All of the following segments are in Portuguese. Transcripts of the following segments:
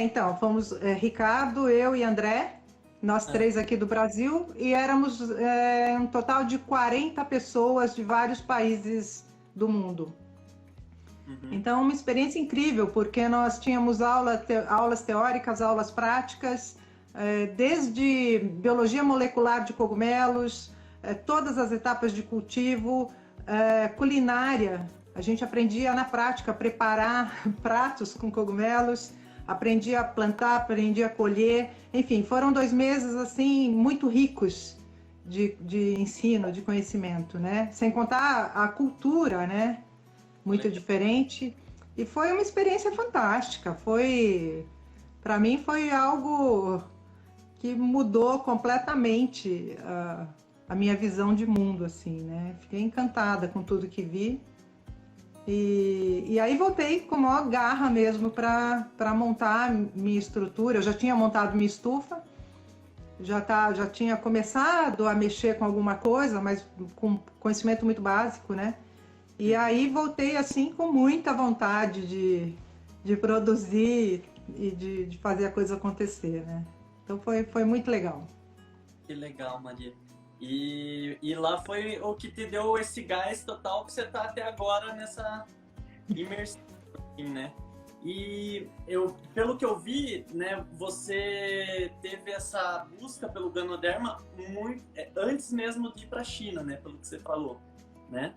Então, fomos Ricardo, eu e André, nós Ah, três aqui do Brasil, e éramos um total de 40 pessoas de vários países do mundo. uhum. Então, uma experiência incrível, porque nós tínhamos aulas teóricas, aulas práticas, desde biologia molecular de cogumelos, todas as etapas de cultivo, culinária. A gente aprendia na prática a preparar pratos com cogumelos, aprendia a plantar, aprendia a colher. Enfim, foram 2 meses assim muito ricos de ensino, de conhecimento, né? Sem contar a cultura, né? Muito Legal. diferente. E foi uma experiência fantástica. Para mim, foi algo que mudou completamente a minha visão de mundo, assim, né? Fiquei encantada com tudo que vi. E aí voltei com maior garra mesmo para montar minha estrutura. Eu já tinha montado minha estufa, já tinha começado a mexer com alguma coisa, mas com conhecimento muito básico, né? E Uhum. aí voltei assim com muita vontade de produzir e de fazer a coisa acontecer, né? Então foi muito legal. Que legal, Maria. E lá foi o que te deu esse gás total que você tá até agora nessa imersão, assim, né? E pelo que eu vi, né, você teve essa busca pelo Ganoderma antes mesmo de ir para a China, né? Pelo que você falou, né?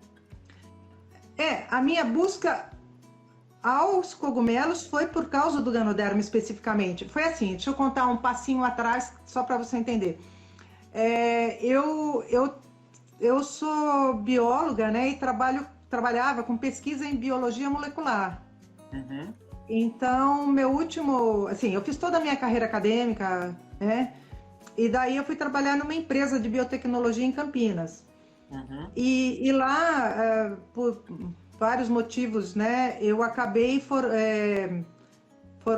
A minha busca aos cogumelos foi por causa do Ganoderma especificamente. Foi assim, deixa eu contar um passinho atrás só para você entender. É, eu, eu, eu sou bióloga, né, e trabalhava com pesquisa em biologia molecular. Uhum, Então, meu último, assim, eu fiz toda a minha carreira acadêmica, né? E daí eu fui trabalhar numa empresa de biotecnologia em Campinas. uhum. E lá, por vários motivos, né, eu acabei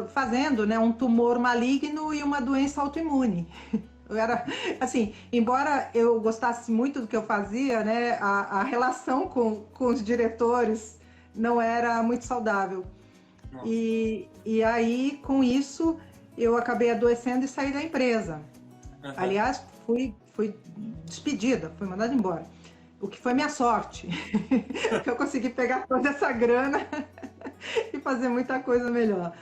fazendo, né, um tumor maligno e uma doença autoimune. Eu era, assim, embora eu gostasse muito do que eu fazia, né, a relação com os diretores não era muito saudável. Nossa. E aí, com isso, eu acabei adoecendo e saí da empresa. Uhum. Aliás, fui despedida, fui mandada embora. O que foi minha sorte, porque eu consegui pegar toda essa grana e fazer muita coisa melhor.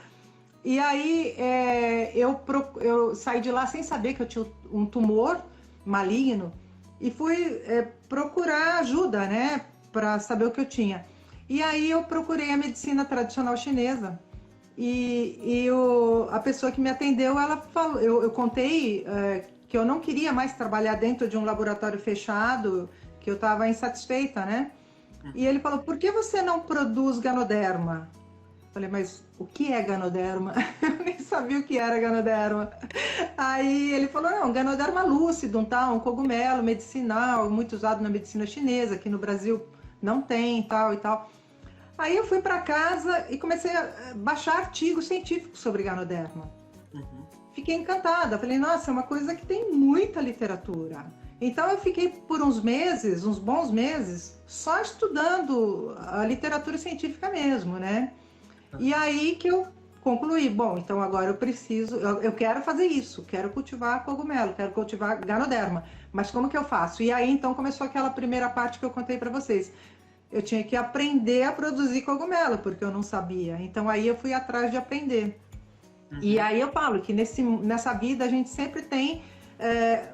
E aí eu saí de lá sem saber que eu tinha um tumor maligno e fui procurar ajuda, né, para saber o que eu tinha. E aí eu procurei a medicina tradicional chinesa a pessoa que me atendeu, ela falou, eu contei que eu não queria mais trabalhar dentro de um laboratório fechado, que eu estava insatisfeita, né? E Uhum. ele falou, por que você não produz ganoderma? Falei, mas o que é ganoderma? Eu nem sabia o que era ganoderma. Aí ele falou, não, ganoderma lucidum, tá? Um cogumelo medicinal, muito usado na medicina chinesa, aqui no Brasil não tem, tal e tal. Aí eu fui para casa e comecei a baixar artigos científicos sobre ganoderma. Uhum. Fiquei encantada, falei, nossa, é uma coisa que tem muita literatura. Então eu fiquei por uns meses, uns bons meses, só estudando a literatura científica mesmo, né? E Uhum. aí que eu concluí, bom, então agora eu quero fazer isso, quero cultivar cogumelo, quero cultivar ganoderma, mas como que eu faço? E aí então começou aquela primeira parte que eu contei para vocês. Eu tinha que aprender a produzir cogumelo, porque eu não sabia. Então aí eu fui atrás de aprender. E Uhum. aí eu falo que nessa vida a gente sempre tem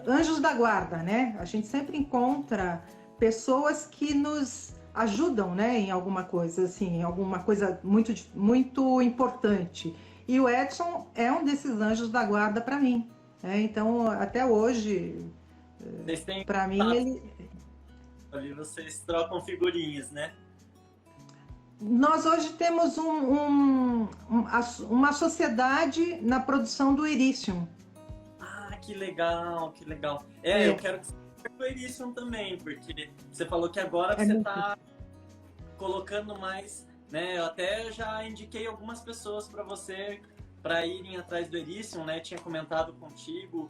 anjos da guarda, né? A gente sempre encontra pessoas que nos ajudam, né, em alguma coisa, assim, em alguma coisa muito, muito importante. E o Edson é um desses anjos da guarda para mim. Né? Então, até hoje, Vocês têm para mim, contato ele. ali, vocês trocam figurinhas, né? Nós hoje temos uma sociedade na produção do erício. Ah, que legal, que legal. É, eu É, quero que você perdoe isso também, porque você falou que agora é você muito. está colocando mais, né? Eu até já indiquei algumas pessoas para você para irem atrás do Elysium, né? Tinha comentado contigo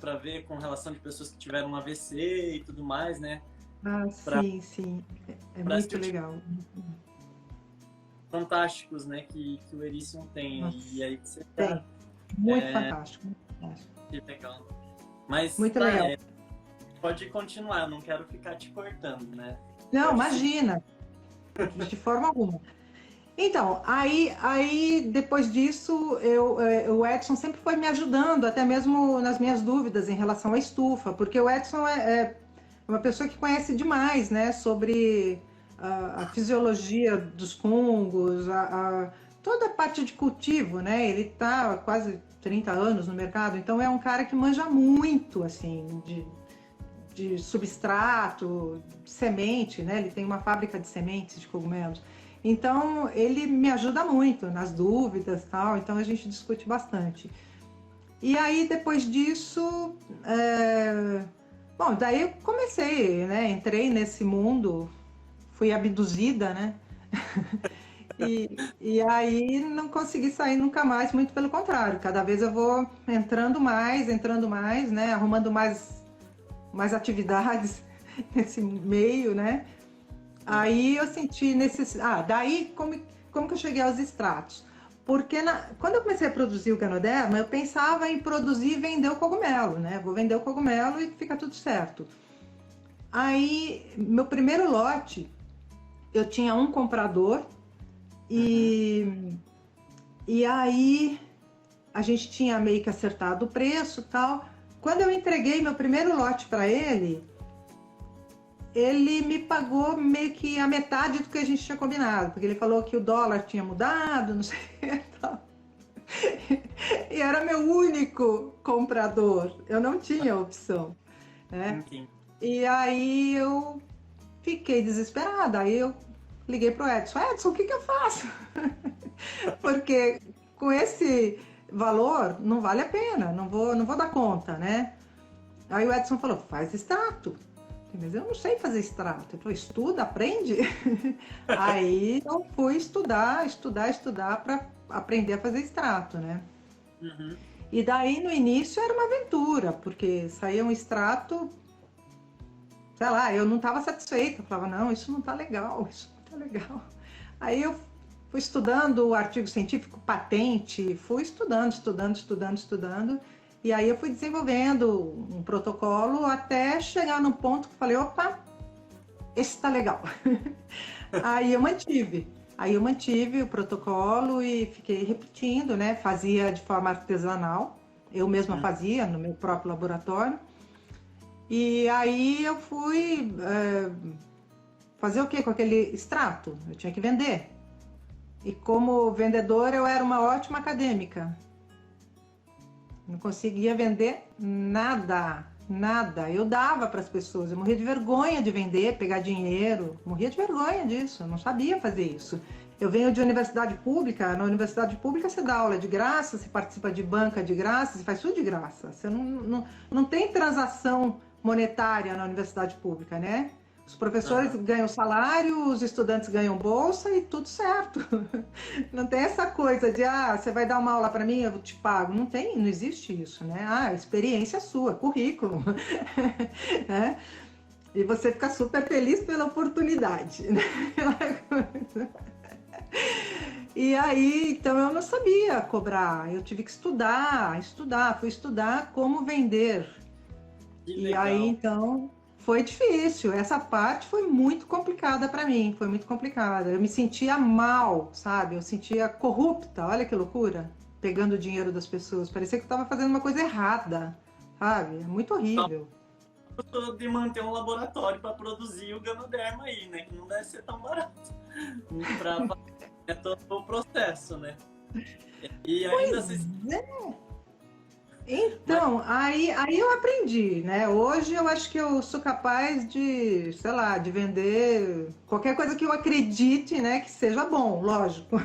para ver com relação de pessoas que tiveram um AVC e tudo mais, né? Ah, Para sim, sim. É para se muito legal. fantásticos, né, que o Veríssimo tem. Nossa, E aí você tem. Muito fantástico, muito fantástico. Que legal. Mas Muito tá, legal. pode continuar, eu não quero ficar te cortando, né? Não, Pode imagina, de forma alguma. Então, aí depois disso, o Edson sempre foi me ajudando, até mesmo nas minhas dúvidas em relação à estufa, porque o Edson é uma pessoa que conhece demais, né, sobre a fisiologia dos fungos, toda a parte de cultivo, né? Ele está há quase 30 anos no mercado, então é um cara que manja muito, assim, de substrato, de semente, né? Ele tem uma fábrica de sementes de cogumelos. Então, ele me ajuda muito nas dúvidas e tal, então a gente discute bastante. E aí, depois disso, bom, daí eu comecei, né? Entrei nesse mundo, fui abduzida, né? E aí não consegui sair nunca mais, muito pelo contrário, cada vez eu vou entrando mais, né? Arrumando mais atividades nesse meio, né? Aí eu senti necessidade. Daí como que eu cheguei aos extratos? Porque quando eu comecei a produzir o Ganoderma, eu pensava em produzir e vender o cogumelo, né? Vou vender o cogumelo e fica tudo certo. Aí, meu primeiro lote, eu tinha um comprador e aí a gente tinha meio que acertado o preço e tal. Quando eu entreguei meu primeiro lote para ele me pagou meio que a metade do que a gente tinha combinado, porque ele falou que o dólar tinha mudado, não sei e tal. E era meu único comprador, eu não tinha opção, né? E aí eu fiquei desesperada, aí eu liguei pro Edson, o que eu faço? Porque com esse valor não vale a pena, não vou dar conta, né? Aí o Edson falou, faz extrato. Mas eu não sei fazer extrato. Eu falei, estuda, aprende. Aí eu fui estudar para aprender a fazer extrato, né? Uhum. E daí no início era uma aventura, porque saía um extrato, sei lá, eu não estava satisfeita. Eu falava, não, isso não está legal, isso não está legal. Aí eu fui estudando o artigo científico, patente, fui estudando. E aí eu fui desenvolvendo um protocolo até chegar num ponto que eu falei, opa, esse tá legal. Aí eu mantive o protocolo e fiquei repetindo, né? Fazia de forma artesanal, eu mesma fazia no meu próprio laboratório. E aí eu fui fazer o que com aquele extrato? Eu tinha que vender. E como vendedora eu era uma ótima acadêmica. Não conseguia vender nada. Eu dava para as pessoas, eu morria de vergonha de vender, pegar dinheiro, morria de vergonha disso, eu não sabia fazer isso. Eu venho de universidade pública, na universidade pública você dá aula de graça, você participa de banca de graça, você faz tudo de graça. Você não tem transação monetária na universidade pública, né? Os professores ganham salário, os estudantes ganham bolsa e tudo certo. Não tem essa coisa de, você vai dar uma aula para mim, eu te pago. Não existe isso, né? Experiência sua, currículo. Né? E você fica super feliz pela oportunidade. Né? E aí, então eu não sabia cobrar, eu tive que fui estudar como vender. E aí, então... Foi difícil, essa parte foi muito complicada para mim, foi muito complicada. Eu me sentia mal, sabe? Eu sentia corrupta, olha que loucura, pegando o dinheiro das pessoas. Parecia que eu estava fazendo uma coisa errada, sabe? É muito horrível. Eu tô de manter um laboratório para produzir o Ganoderma aí, né? Que não deve ser tão barato. É todo o processo, né? E ainda Então, aí eu aprendi, né? Hoje eu acho que eu sou capaz de, sei lá, de vender qualquer coisa que eu acredite, né? Que seja bom, lógico.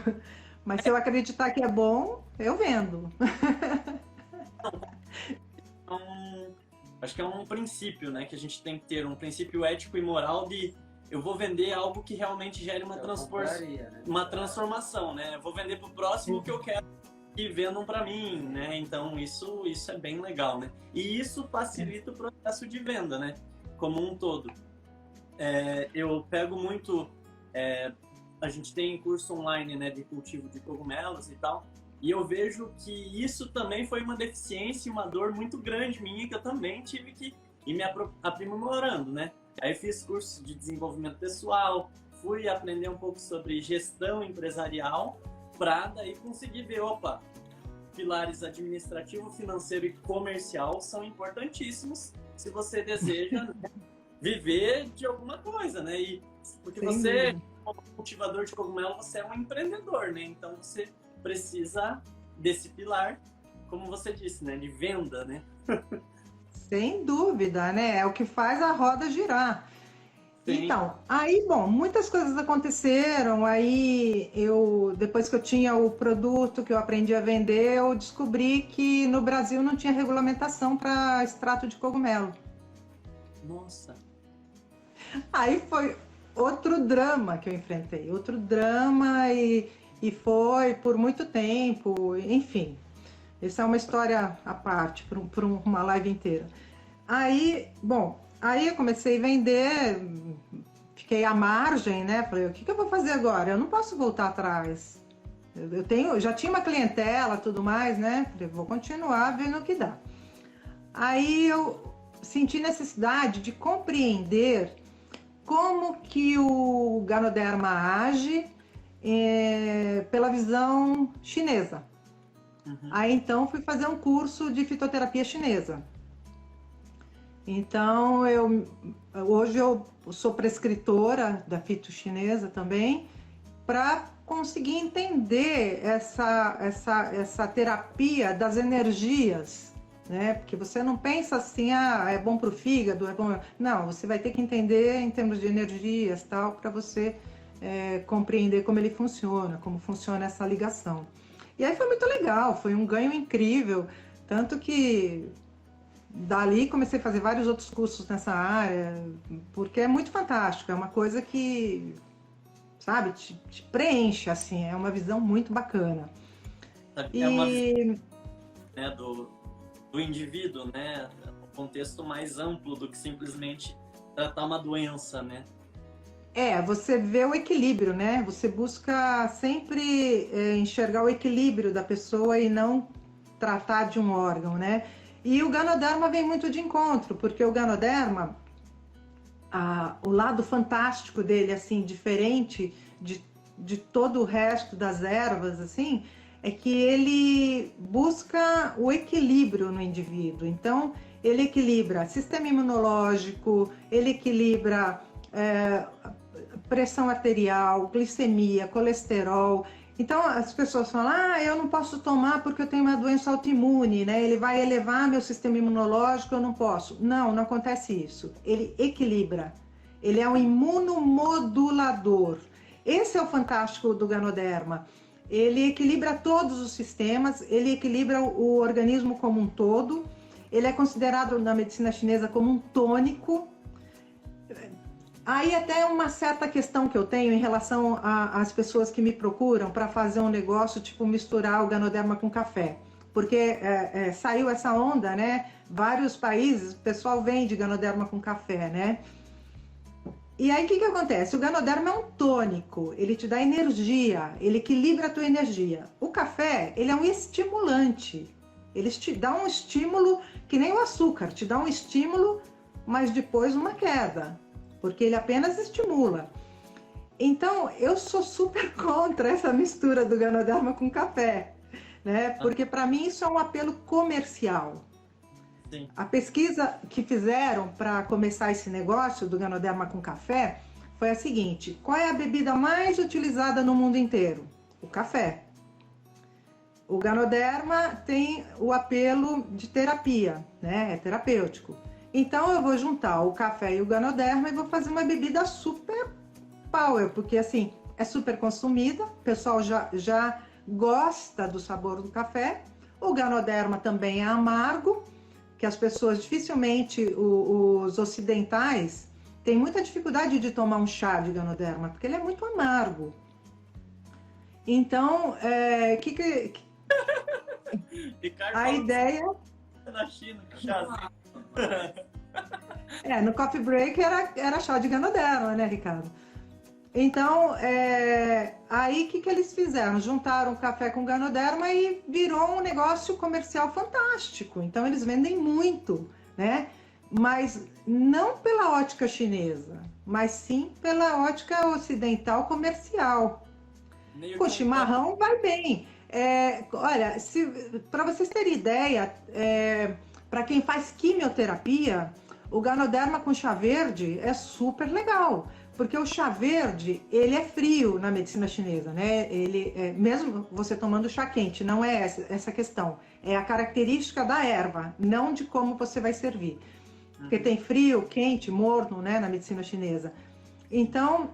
Mas se eu acreditar que é bom, eu vendo. Acho que é um princípio, né? Que a gente tem que ter, um princípio ético e moral de eu vou vender algo que realmente gere uma transformação, né? Eu vou vender pro próximo o que eu quero que vendam para mim, né? Então isso é bem legal, né? E isso facilita o processo de venda, né? Como um todo. Eu pego muito a gente tem curso online, né, de cultivo de cogumelos e tal, e eu vejo que isso também foi uma deficiência e uma dor muito grande minha, que eu também tive que ir me aprimorando, né? Aí fiz curso de desenvolvimento pessoal, fui aprender um pouco sobre gestão empresarial, para daí conseguir ver, opa, pilares administrativo, financeiro e comercial são importantíssimos se você deseja viver de alguma coisa, né? E porque Sem você, dúvida. como cultivador de cogumelo, você é um empreendedor, né? Então você precisa desse pilar, como você disse, né? De venda, né? Sem dúvida, né? É o que faz a roda girar. Sim. Então, aí, bom, muitas coisas aconteceram. Aí, depois que eu tinha o produto que eu aprendi a vender, eu descobri que no Brasil não tinha regulamentação para extrato de cogumelo. Nossa. Aí foi outro drama que eu enfrentei, outro drama e foi por muito tempo, enfim. Essa é uma história à parte, para uma live inteira. Aí, bom, aí eu comecei a vender, fiquei à margem, né? Falei, o que eu vou fazer agora? Eu não posso voltar atrás. Já tinha uma clientela, tudo mais, né? Falei, vou continuar vendo o que dá. Aí eu senti necessidade de compreender como que o Ganoderma age pela visão chinesa. Uhum. Aí então fui fazer um curso de fitoterapia chinesa. Então hoje eu sou prescritora da fito chinesa também, para conseguir entender essa terapia das energias, né? Porque você não pensa assim, é bom para o fígado, é bom. Não, você vai ter que entender em termos de energias, tal, para você compreender como ele funciona, como funciona essa ligação. E aí foi muito legal, foi um ganho incrível, tanto que dali comecei a fazer vários outros cursos nessa área, porque é muito fantástico, é uma coisa que, sabe, te preenche, assim, é uma visão muito bacana. É uma visão, né, do indivíduo, né? Um contexto mais amplo do que simplesmente tratar uma doença, né? Você vê o equilíbrio, né? Você busca sempre enxergar o equilíbrio da pessoa e não tratar de um órgão, né? E o Ganoderma vem muito de encontro, porque o Ganoderma, o lado fantástico dele, assim, diferente de todo o resto das ervas, assim, é que ele busca o equilíbrio no indivíduo. Então, ele equilibra sistema imunológico, ele equilibra pressão arterial, glicemia, colesterol. Então as pessoas falam, eu não posso tomar porque eu tenho uma doença autoimune, né? Ele vai elevar meu sistema imunológico, eu não posso. Não, não acontece isso. Ele equilibra. Ele é um imunomodulador. Esse é o fantástico do Ganoderma. Ele equilibra todos os sistemas, ele equilibra o organismo como um todo. Ele é considerado na medicina chinesa como um tônico. Aí até uma certa questão que eu tenho em relação às pessoas que me procuram para fazer um negócio, tipo misturar o Ganoderma com café. Porque saiu essa onda, né? Vários países, o pessoal vende Ganoderma com café, né? E aí o que acontece? O Ganoderma é um tônico, ele te dá energia, ele equilibra a tua energia. O café, ele é um estimulante. Ele te dá um estímulo que nem o açúcar, te dá um estímulo, mas depois uma queda. Porque ele apenas estimula. Então, eu sou super contra essa mistura do Ganoderma com café, né? Porque para mim isso é um apelo comercial. Sim. A pesquisa que fizeram para começar esse negócio do Ganoderma com café foi a seguinte: qual é a bebida mais utilizada no mundo inteiro? O café. O Ganoderma tem o apelo de terapia, né? É terapêutico. Então eu vou juntar o café e o Ganoderma e vou fazer uma bebida super power, porque assim, é super consumida, o pessoal já gosta do sabor do café. O Ganoderma também é amargo, que as pessoas dificilmente, os ocidentais, têm muita dificuldade de tomar um chá de Ganoderma, porque ele é muito amargo. Então, a ideia... Na China, chazinho. No coffee break era chá de Ganoderma, né, Ricardo? Então, aí o que eles fizeram? Juntaram o café com Ganoderma e virou um negócio comercial fantástico. Então, eles vendem muito, né? Mas não pela ótica chinesa, mas sim pela ótica ocidental comercial. Meio O que um pé. chimarrão vai bem. Olha, para vocês terem ideia, para quem faz quimioterapia, o Ganoderma com chá verde é super legal, porque o chá verde ele é frio na medicina chinesa, né? Mesmo você tomando chá quente, não é essa questão. É a característica da erva, não de como você vai servir. Porque tem frio, quente, morno, né, na medicina chinesa. Então,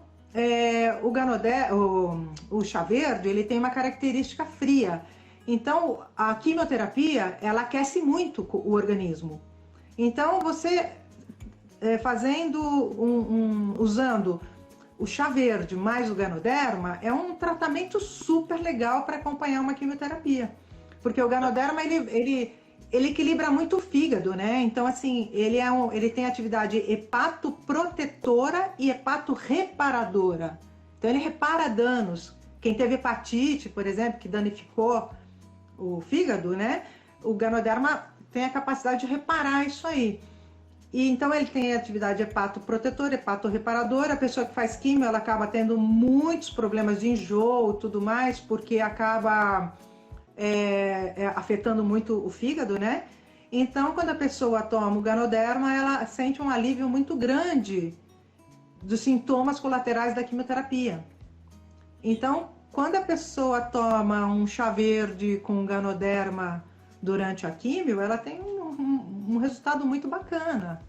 o chá verde, ele tem uma característica fria. Então, a quimioterapia, ela aquece muito o organismo. Então, você usando o chá verde mais o Ganoderma, é um tratamento super legal para acompanhar uma quimioterapia. Porque o Ganoderma, ele equilibra muito o fígado, né? Então, assim, ele tem atividade hepatoprotetora e hepatoreparadora. Então, ele repara danos. Quem teve hepatite, por exemplo, que danificou o fígado, né? O Ganoderma tem a capacidade de reparar isso aí. E então ele tem atividade hepatoprotetora, hepatoreparadora. A pessoa que faz quimio, ela acaba tendo muitos problemas de enjoo e tudo mais, porque acaba afetando muito o fígado, né? Então, quando a pessoa toma o Ganoderma, ela sente um alívio muito grande dos sintomas colaterais da quimioterapia. Então, quando a pessoa toma um chá verde com Ganoderma durante a quimio, ela tem um resultado muito bacana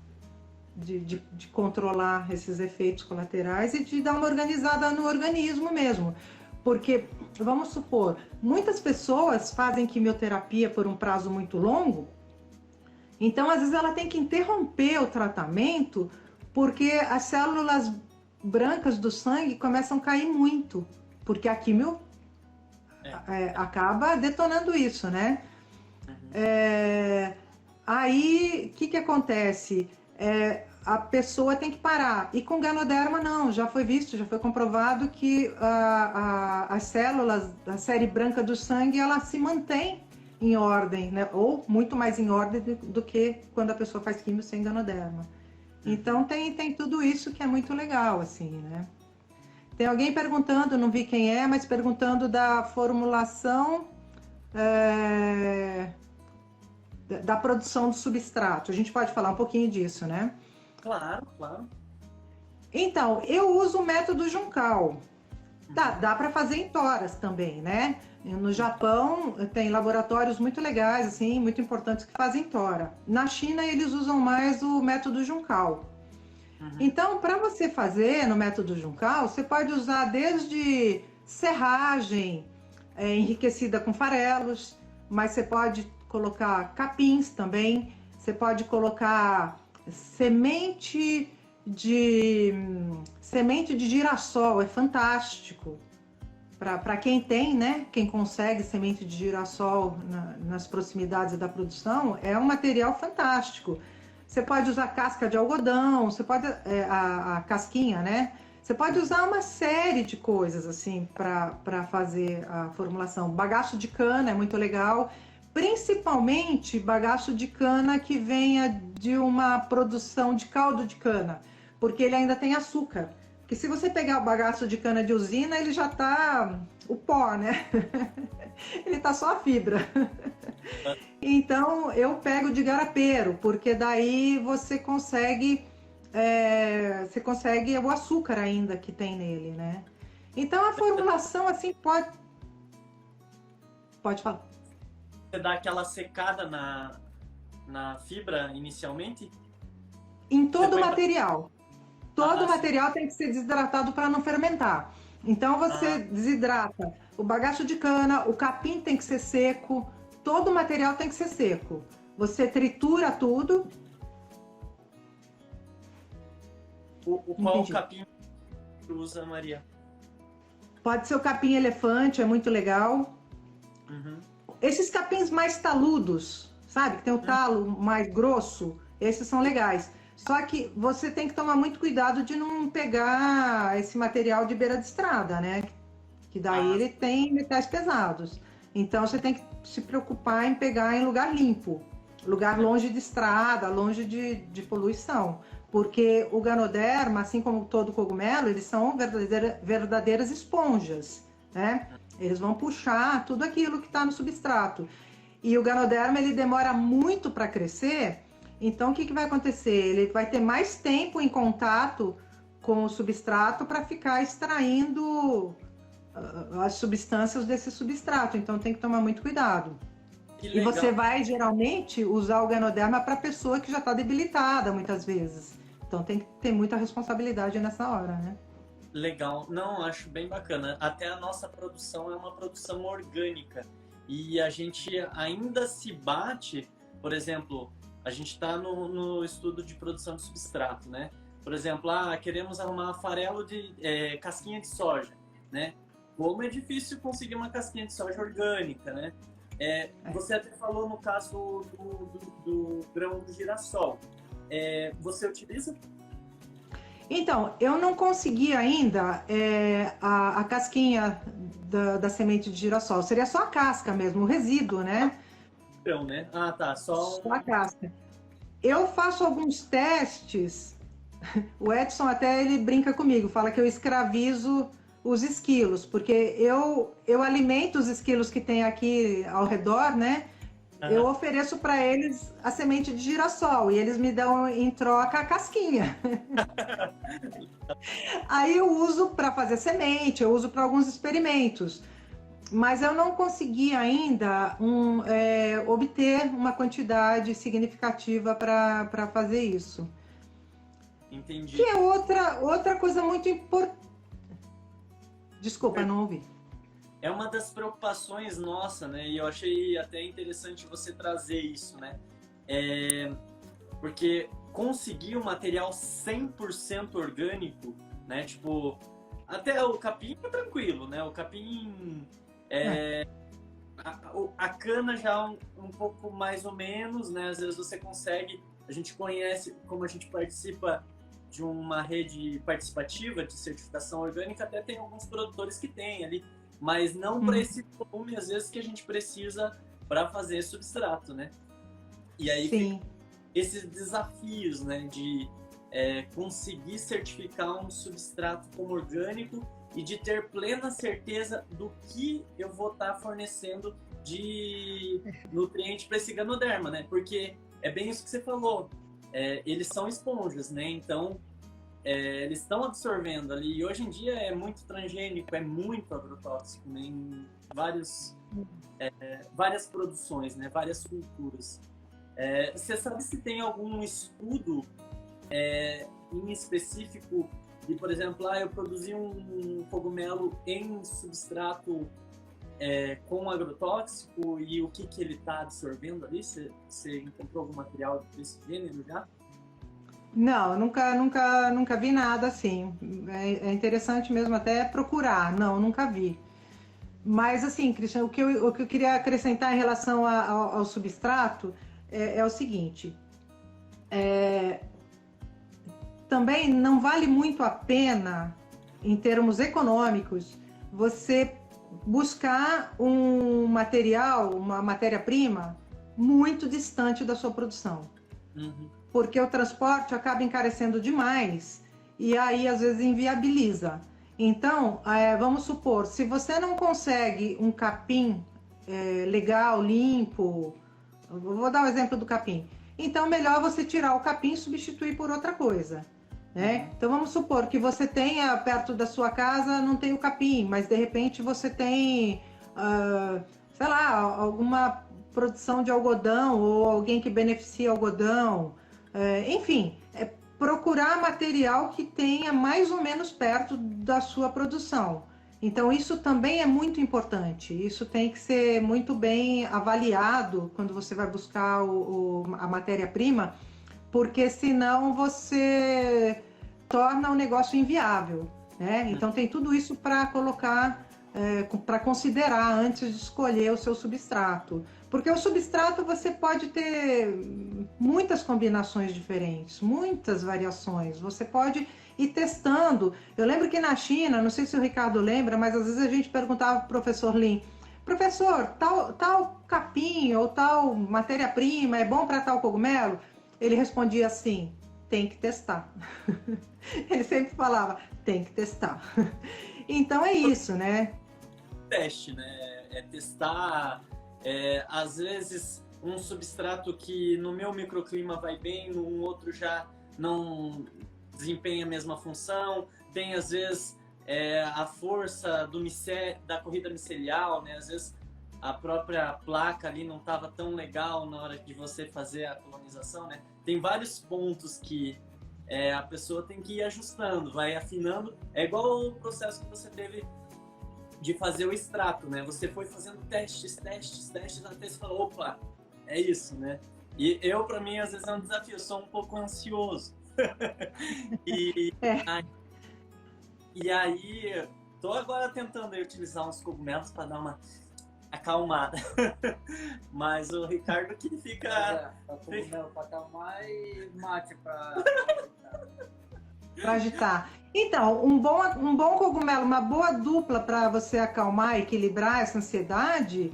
de controlar esses efeitos colaterais e de dar uma organizada no organismo mesmo. Porque, vamos supor, muitas pessoas fazem quimioterapia por um prazo muito longo, então às vezes ela tem que interromper o tratamento porque as células brancas do sangue começam a cair muito, porque a quimio acaba detonando isso, né? Aí, o que acontece? A pessoa tem que parar. E com Ganoderma, não. Já foi visto, já foi comprovado que as células da série branca do sangue, ela se mantém em ordem, né? Ou muito mais em ordem do que quando a pessoa faz quimio sem Ganoderma. Então, tem tudo isso que é muito legal, assim, né? Tem alguém perguntando, não vi quem é, mas perguntando da formulação da produção do substrato. A gente pode falar um pouquinho disso, né? Claro, claro. Então, eu uso o método Juncal. Dá para fazer em toras também, né? No Japão tem laboratórios muito legais, assim, muito importantes que fazem tora. Na China eles usam mais o método Juncal. Então, para você fazer no método Juncal, você pode usar desde serragem enriquecida com farelos, mas você pode colocar capins também, você pode colocar semente de girassol, é fantástico. Para quem tem, né? Quem consegue semente de girassol nas proximidades da produção, é um material fantástico. Você pode usar casca de algodão, você pode a casquinha, né? Você pode usar uma série de coisas assim para fazer a formulação. Bagaço de cana é muito legal, principalmente bagaço de cana que venha de uma produção de caldo de cana, porque ele ainda tem açúcar. Porque se você pegar o bagaço de cana de usina, ele já tá o pó, né? Ele tá só a fibra. Então eu pego de garapeiro, porque daí você consegue o açúcar ainda que tem nele, né? Então a formulação assim pode falar. Você dá aquela secada na fibra inicialmente? Em todo o Depois... material. Todo o material tem que ser desidratado para não fermentar. Então você desidrata o bagaço de cana, o capim tem que ser seco, todo o material tem que ser seco. Você tritura tudo. Qual capim que usa, Maria? Pode ser o capim elefante, é muito legal. Esses capins mais taludos, sabe? Que tem o talo mais grosso, esses são legais. Só que você tem que tomar muito cuidado de não pegar esse material de beira de estrada, né? Que daí Ah, ele tem metais pesados. Então você tem que se preocupar em pegar em lugar limpo, lugar longe de estrada, longe de poluição. Porque o Ganoderma, assim como todo cogumelo, eles são verdadeiras esponjas, né? Eles vão puxar tudo aquilo que está no substrato. E o Ganoderma, ele demora muito para crescer, então o que vai acontecer? Ele vai ter mais tempo em contato com o substrato para ficar extraindo as substâncias desse substrato, então tem que tomar muito cuidado. que E você legal. vai geralmente usar o Ganoderma para pessoa que já está debilitada muitas vezes. Então tem que ter muita responsabilidade nessa hora, né? Legal. Não, acho bem bacana. Até a nossa produção é uma produção orgânica. E a gente ainda se bate, por exemplo, a gente está no estudo de produção de substrato, né? Por exemplo, queremos arrumar farelo de casquinha de soja, né? Como é difícil conseguir uma casquinha de soja orgânica, né? Você até falou no caso do grão do girassol. Você utiliza? Então, eu não consegui ainda a casquinha da semente de girassol. Seria só a casca mesmo, o resíduo, né? Grão, né? Ah, tá. Só Só a casca. Eu faço alguns testes. O Edson até ele brinca comigo, fala que eu escravizo os esquilos, porque eu alimento os esquilos que tem aqui ao redor, né? Eu um. ofereço para eles a semente de girassol e eles me dão em troca a casquinha. Aí eu uso para fazer semente, eu uso para alguns experimentos, mas eu não consegui ainda obter uma quantidade significativa para fazer isso. Que Entendi. é outra coisa muito importante. Desculpa, não ouvi. É uma das preocupações nossa, né? E eu achei até interessante você trazer isso, né? Porque conseguir um material 100% orgânico, né? Tipo, até o capim é tranquilo, né? O capim, a cana já um pouco mais ou menos, né? Às vezes você consegue, a gente conhece, como a gente participa de uma rede participativa de certificação orgânica, até tem alguns produtores que têm ali, mas não para esse volume, às vezes, que a gente precisa para fazer substrato, né? E aí Sim. esses desafios, né, de conseguir certificar um substrato como orgânico e de ter plena certeza do que eu vou estar fornecendo de nutriente para esse Ganoderma, né? Porque é bem isso que você falou. Eles são esponjas, né? Então, eles estão absorvendo ali. E hoje em dia é muito transgênico, é muito agrotóxico, né? Em várias produções, né? Várias culturas. Você sabe se tem algum estudo em específico de, por exemplo, eu produzi um cogumelo em substrato com agrotóxico e o que ele está absorvendo ali? Você encontrou algum material desse gênero já? Não, nunca vi nada assim. É interessante mesmo até procurar. Não, nunca vi. Mas assim, Cristian, o que eu queria acrescentar em relação ao substrato é o seguinte. Também não vale muito a pena, em termos econômicos, você buscar um material, uma matéria-prima, muito distante da sua produção. Uhum. Porque o transporte acaba encarecendo demais e aí às vezes inviabiliza. Então, vamos supor, se você não consegue um capim legal, limpo, vou dar o exemplo do capim. Então, melhor você tirar o capim e substituir por outra coisa. Né? Então, vamos supor que você tenha perto da sua casa, não tem o capim, mas de repente você tem, sei lá, alguma produção de algodão ou alguém que beneficia algodão. Enfim, procurar material que tenha mais ou menos perto da sua produção. Então, isso também é muito importante. Isso tem que ser muito bem avaliado quando você vai buscar a matéria-prima, porque senão você torna o negócio inviável. Né? Então, tem tudo isso para colocar, para considerar antes de escolher o seu substrato. Porque o substrato você pode ter muitas combinações diferentes, muitas variações. Você pode ir testando. Eu lembro que na China, não sei se o Ricardo lembra, mas às vezes a gente perguntava para o professor Lin, professor, tal capim ou tal matéria-prima é bom para tal cogumelo? Ele respondia assim, tem que testar. Ele sempre falava, tem que testar. Então é isso, né? Teste, né? É testar, às vezes um substrato que no meu microclima vai bem, no outro já não desempenha a mesma função. Tem às vezes a força da corrida micelial, né? Às vezes a própria placa ali não estava tão legal na hora de você fazer a colonização, né? Tem vários pontos que a pessoa tem que ir ajustando, vai afinando. É igual o processo que você teve de fazer o extrato, né? Você foi fazendo testes, até você falou, opa, é isso, né? E para mim, às vezes é um desafio, eu sou um pouco ansioso. E aí, tô agora tentando utilizar uns cogumelos para dar uma acalmada. Mas o Ricardo que fica... Cogumelo para acalmar e mate para agitar. Então, um bom cogumelo, uma boa dupla para você acalmar e equilibrar essa ansiedade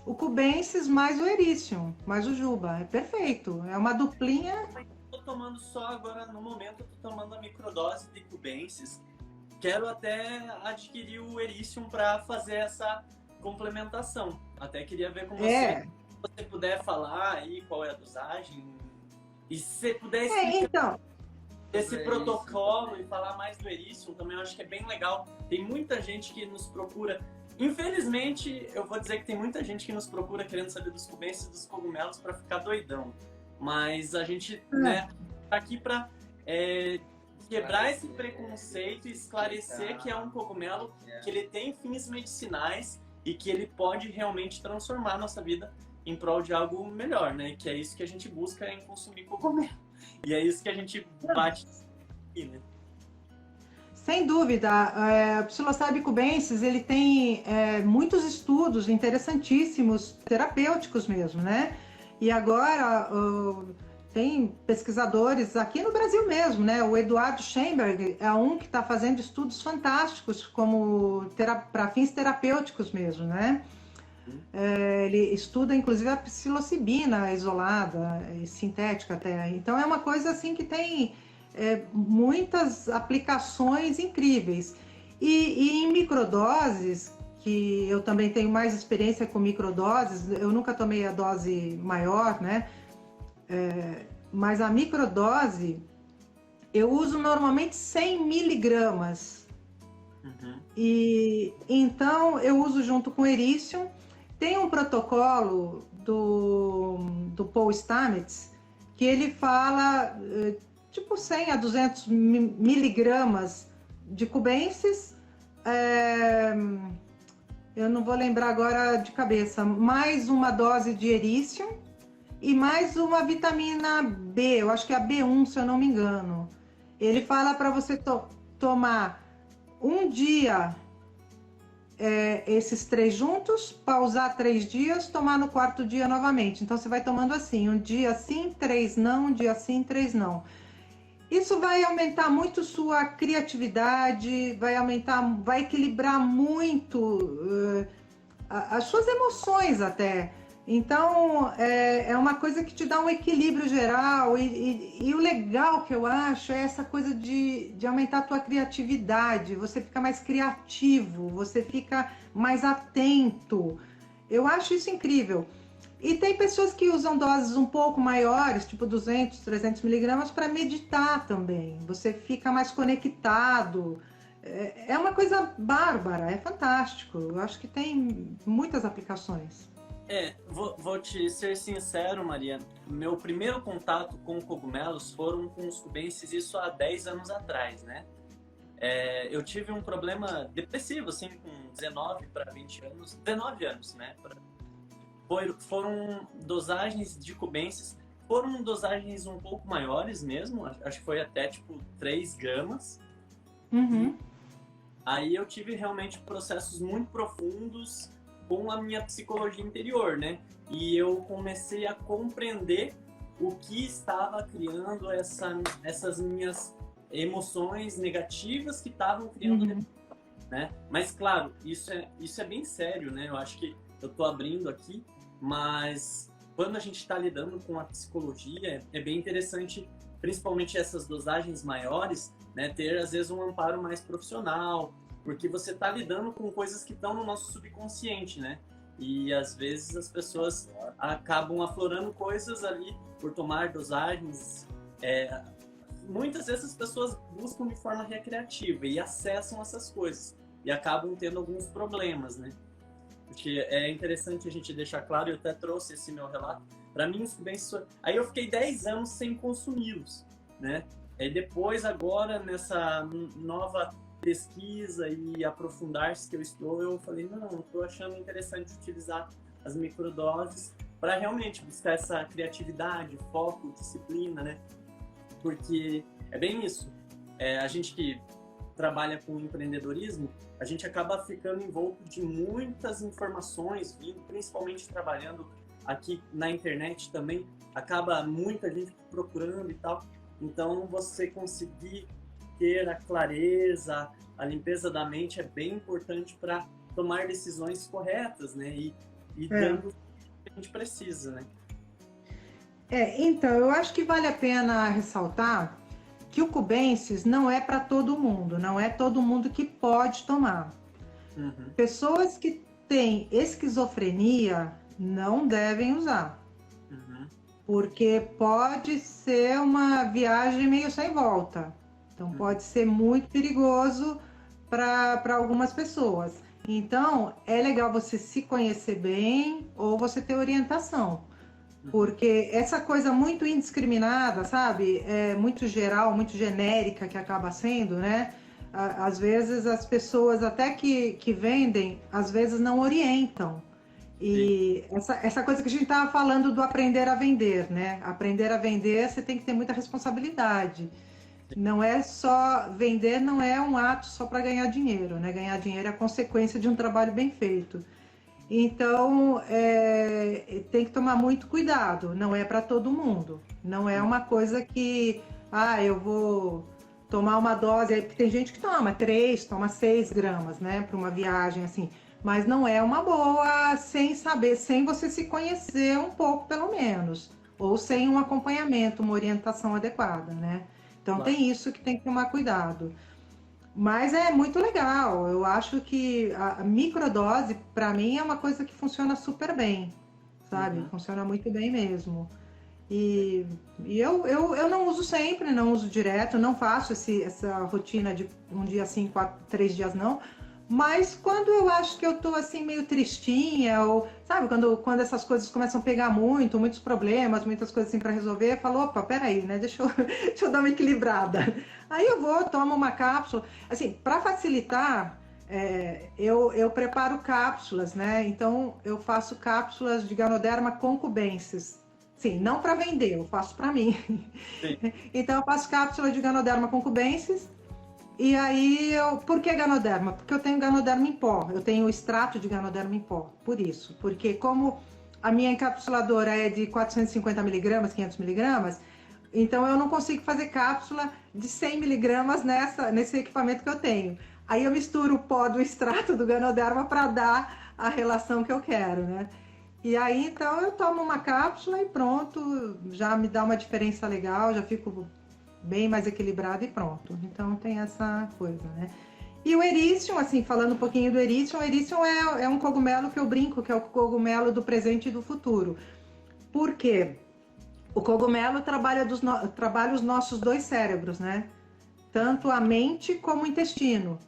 o cubensis mais o erythricum, mais o juba. É perfeito. É uma duplinha. Tô tomando só agora, no momento, eu tô tomando a microdose de cubensis. Quero até adquirir o erythricum para fazer essa complementação. Até queria ver com você. Se você puder falar aí qual é a dosagem. E se você puder explicar esse protocolo e falar mais do erythricum também, eu acho que é bem legal. Tem muita gente que nos procura. Infelizmente, eu vou dizer que tem muita gente que nos procura querendo saber dos cubensis e dos cogumelos para ficar doidão. Mas a gente tá aqui para quebrar esse preconceito e esclarecer que é um cogumelo, que ele tem fins medicinais e que ele pode realmente transformar a nossa vida em prol de algo melhor, né? Que é isso que a gente busca em consumir cogumelo. E é isso que a gente bate aqui, né? Sem dúvida. O Psilocybe cubensis, ele tem muitos estudos interessantíssimos, terapêuticos mesmo, né? E agora tem pesquisadores aqui no Brasil mesmo, né? O Eduardo Schemberg é um que está fazendo estudos fantásticos como para fins terapêuticos mesmo, né? Ele estuda inclusive a psilocibina isolada e sintética até. Então é uma coisa assim que tem muitas aplicações incríveis. E em microdoses, que eu também tenho mais experiência com microdoses, eu nunca tomei a dose maior, né? Mas a microdose eu uso normalmente 100 miligramas. E então eu uso junto com erythricum. Tem um protocolo do Paul Stamets que ele fala tipo 100 a 200 miligramas de cubensis, eu não vou lembrar agora de cabeça, mais uma dose de erythricum e mais uma vitamina B, eu acho que é a B1, se eu não me engano. Ele fala para você tomar um dia esses 3 juntos, pausar 3 dias, tomar no 4º dia novamente. Então você vai tomando assim, um dia sim, 3 não, um dia sim, 3 não. Isso vai aumentar muito sua criatividade, vai equilibrar muito as suas emoções até. Então, é uma coisa que te dá um equilíbrio geral e o legal que eu acho é essa coisa de aumentar a tua criatividade, você fica mais criativo, você fica mais atento. Eu acho isso incrível. E tem pessoas que usam doses um pouco maiores, tipo 200, 300 miligramas, para meditar também. Você fica mais conectado. É uma coisa bárbara, é fantástico. Eu acho que tem muitas aplicações. Vou te ser sincero, Maria. Meu primeiro contato com cogumelos foram com os cubensis, isso há 10 anos atrás, né? Eu tive um problema depressivo, assim, com 19 para 20 anos. 19 anos, né? Foram dosagens de cubensis, foram dosagens um pouco maiores mesmo, acho que foi até tipo 3 gramas. Uhum. Aí eu tive realmente processos muito profundos com a minha psicologia interior, né? E eu comecei a compreender o que estava criando essas minhas emoções negativas que estavam criando, né? Mas claro, isso é bem sério, né? Eu acho que eu tô abrindo aqui, mas quando a gente está lidando com a psicologia, é bem interessante, principalmente essas dosagens maiores, né? Ter às vezes um amparo mais profissional, porque você está lidando com coisas que estão no nosso subconsciente, né? E às vezes as pessoas acabam aflorando coisas ali por tomar dosagens. Muitas vezes as pessoas buscam de forma recreativa e acessam essas coisas e acabam tendo alguns problemas, né? Porque é interessante a gente deixar claro, eu até trouxe esse meu relato, para mim isso bem... Aí eu fiquei 10 anos sem consumi-los, né? E depois agora nessa nova pesquisa e aprofundar-se que eu estou, eu falei, não, estou achando interessante utilizar as microdoses para realmente buscar essa criatividade, foco, disciplina, né? Porque é bem isso. A gente que trabalha com empreendedorismo, a gente acaba ficando envolto de muitas informações, principalmente trabalhando aqui na internet também, acaba muita gente procurando e tal. Então, você conseguir ter a clareza, a limpeza da mente é bem importante para tomar decisões corretas, né? E dando o que a gente precisa, né? Então, eu acho que vale a pena ressaltar que o Cubensis não é para todo mundo, não é todo mundo que pode tomar. Pessoas que têm esquizofrenia não devem usar, porque pode ser uma viagem meio sem volta. Então, pode ser muito perigoso para algumas pessoas. Então, é legal você se conhecer bem ou você ter orientação. Porque essa coisa muito indiscriminada, sabe? Muito geral, muito genérica que acaba sendo, né? Às vezes as pessoas até que vendem, às vezes não orientam. E essa coisa que a gente estava falando do aprender a vender, né? Aprender a vender, você tem que ter muita responsabilidade. Não é só vender, não é um ato só para ganhar dinheiro, né? Ganhar dinheiro é a consequência de um trabalho bem feito. Então, tem que tomar muito cuidado, não é para todo mundo. Não é uma coisa que, eu vou tomar uma dose, tem gente que toma 3, toma 6 gramas, né, para uma viagem assim, mas não é uma boa sem saber, sem você se conhecer um pouco pelo menos, ou sem um acompanhamento, uma orientação adequada, né? Então tem isso que tem que tomar cuidado. Mas é muito legal, eu acho que a microdose, para mim, é uma coisa que funciona super bem, sabe? Funciona muito bem mesmo. E eu não uso sempre, não uso direto, não faço essa rotina de um dia sim, 3 dias não. Mas quando eu acho que eu tô assim meio tristinha, ou sabe, quando essas coisas começam a pegar muitos problemas, muitas coisas assim para resolver, eu falo, opa, peraí, né? Deixa eu dar uma equilibrada. Aí eu vou, tomo uma cápsula. Assim, para facilitar, eu preparo cápsulas, né? Então eu faço cápsulas de Ganoderma com cubensis. Sim, não para vender, eu faço para mim. Então eu faço cápsula de Ganoderma com cubensis. E aí, por que Ganoderma? Porque eu tenho Ganoderma em pó, eu tenho o extrato de Ganoderma em pó, por isso. Porque como a minha encapsuladora é de 450 miligramas, 500 miligramas, então eu não consigo fazer cápsula de 100 miligramas nesse equipamento que eu tenho. Aí eu misturo o pó do extrato do Ganoderma para dar a relação que eu quero, né? E aí, então, eu tomo uma cápsula e pronto, já me dá uma diferença legal, já fico bem mais equilibrado e pronto. Então tem essa coisa, né? E o Erythricum, assim, falando um pouquinho do Erythricum, o Erythricum é um cogumelo que eu brinco, que é o cogumelo do presente e do futuro. Por quê? O cogumelo trabalha os nossos 2 cérebros, né? Tanto a mente como o intestino.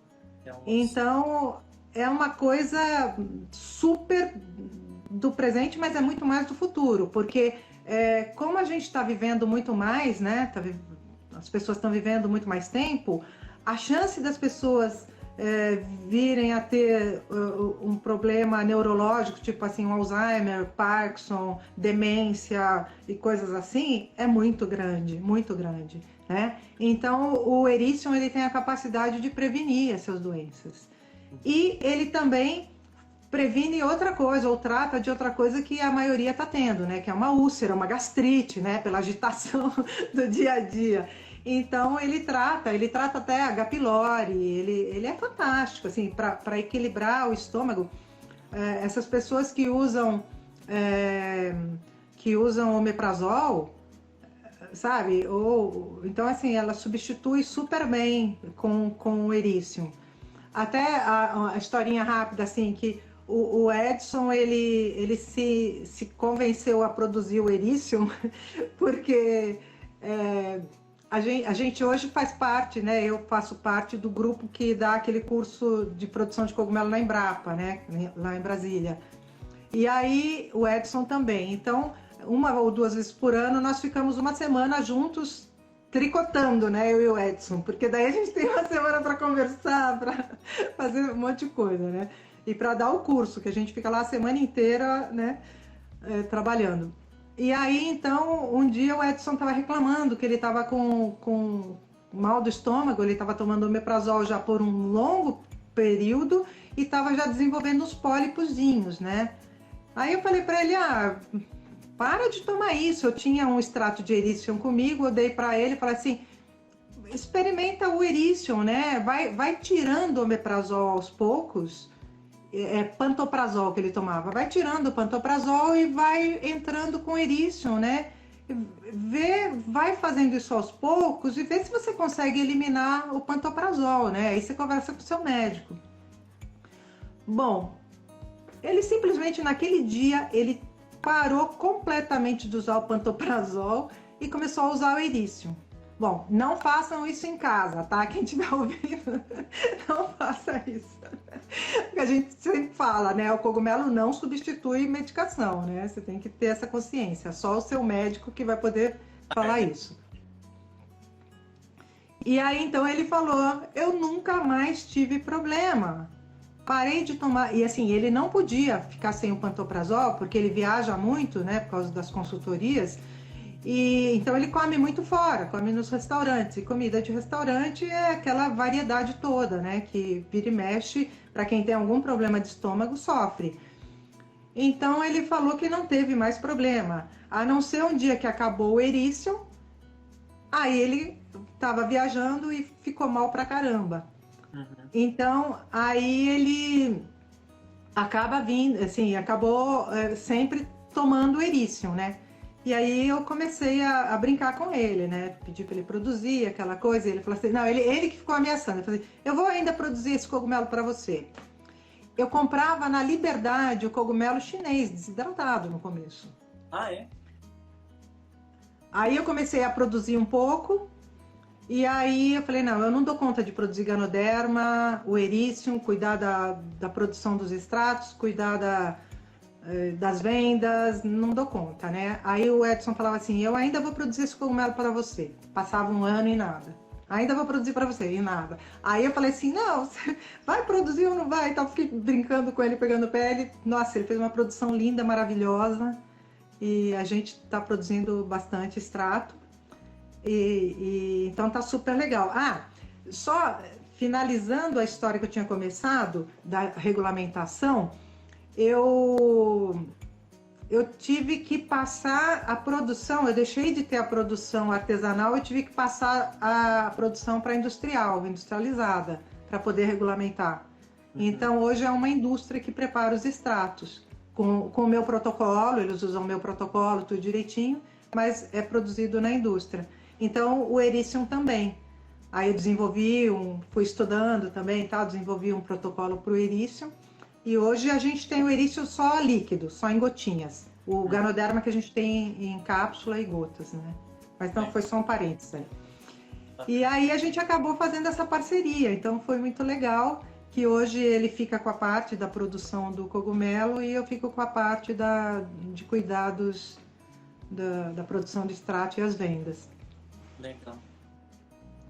Então, é uma coisa super do presente, mas é muito mais do futuro, porque como a gente está vivendo muito mais, né? As pessoas estão vivendo muito mais tempo, a chance das pessoas virem a ter um problema neurológico, tipo assim, um Alzheimer, Parkinson, demência e coisas assim, é muito grande, né? Então, o Erythricum, ele tem a capacidade de prevenir essas doenças. E ele também previne outra coisa, ou trata de outra coisa que a maioria está tendo, né? Que é uma úlcera, uma gastrite, né? Pela agitação do dia a dia. Então ele trata até H. pylori, ele é fantástico, assim, para equilibrar o estômago. Essas pessoas que usam omeprazol, sabe? Ou, então, assim, ela substitui super bem com o erícium. Até a historinha rápida, assim, que o Edson, ele se convenceu a produzir o erícium, porque a gente hoje faz parte, né? Eu faço parte do grupo que dá aquele curso de produção de cogumelo na Embrapa, né? Lá em Brasília. E aí o Edson também. Então, uma ou duas vezes por ano, nós ficamos uma semana juntos tricotando, né? Eu e o Edson, porque daí a gente tem uma semana para conversar, para fazer um monte de coisa, né? E para dar o curso, que a gente fica lá a semana inteira, né? Trabalhando. E aí, então, um dia o Edson estava reclamando que ele estava com mal do estômago, ele estava tomando omeprazol já por um longo período e estava já desenvolvendo uns pólipozinhos, né? Aí eu falei para ele, para de tomar isso. Eu tinha um extrato de erícium comigo, eu dei para ele, falei assim, experimenta o erícium, né? Vai tirando o omeprazol aos poucos, pantoprazol que ele tomava, vai tirando o pantoprazol e vai entrando com erícium, né? Vai fazendo isso aos poucos e vê se você consegue eliminar o pantoprazol, né? Aí você conversa com o seu médico. Bom, ele simplesmente naquele dia, ele parou completamente de usar o pantoprazol e começou a usar o erícium. Bom, não façam isso em casa, tá? Quem estiver ouvindo, não faça isso. Porque a gente sempre fala, né? O cogumelo não substitui medicação, né? Você tem que ter essa consciência. Só o seu médico que vai poder falar isso. E aí, então, ele falou, eu nunca mais tive problema. Parei de tomar, e assim, ele não podia ficar sem o pantoprazol, porque ele viaja muito, né, por causa das consultorias, e então ele come muito fora, come nos restaurantes, e comida de restaurante é aquela variedade toda, né, que vira e mexe, para quem tem algum problema de estômago, sofre. Então ele falou que não teve mais problema, a não ser um dia que acabou o erícium, aí ele estava viajando e ficou mal pra caramba. Então, aí ele acaba vindo, assim, acabou sempre tomando erícium, né? E aí eu comecei a brincar com ele, né? Pedi para ele produzir aquela coisa, e ele falou assim, não, ele que ficou ameaçando, eu falei, eu vou ainda produzir esse cogumelo para você. Eu comprava na Liberdade o cogumelo chinês, desidratado no começo. Ah, é? Aí eu comecei a produzir um pouco, e aí eu falei, não, eu não dou conta de produzir ganoderma, o erícium, cuidar da produção dos extratos, cuidar das vendas, não dou conta, né? Aí o Edson falava assim, eu ainda vou produzir esse cogumelo para você. Passava um ano e nada. Ainda vou produzir para você e nada. Aí eu falei assim, não, você vai produzir ou não vai? Então fiquei brincando com ele, pegando pele. Nossa, ele fez uma produção linda, maravilhosa. E a gente está produzindo bastante extrato. Então tá super legal. Só finalizando a história que eu tinha começado da regulamentação, eu tive que passar a produção, eu deixei de ter a produção artesanal, eu tive que passar a produção para industrializada, para poder regulamentar. Então hoje é uma indústria que prepara os extratos com o meu protocolo, eles usam o meu protocolo, tudo direitinho, mas é produzido na indústria. Então, o erícium também. Aí eu fui estudando também, desenvolvi um protocolo para o erícium. E hoje a gente tem o erícium só líquido, só em gotinhas. O ganoderma que a gente tem em cápsula e gotas, né? Mas então foi só um parênteses aí. E aí a gente acabou fazendo essa parceria. Então foi muito legal que hoje ele fica com a parte da produção do cogumelo e eu fico com a parte de cuidados da produção de extrato e as vendas. Legal.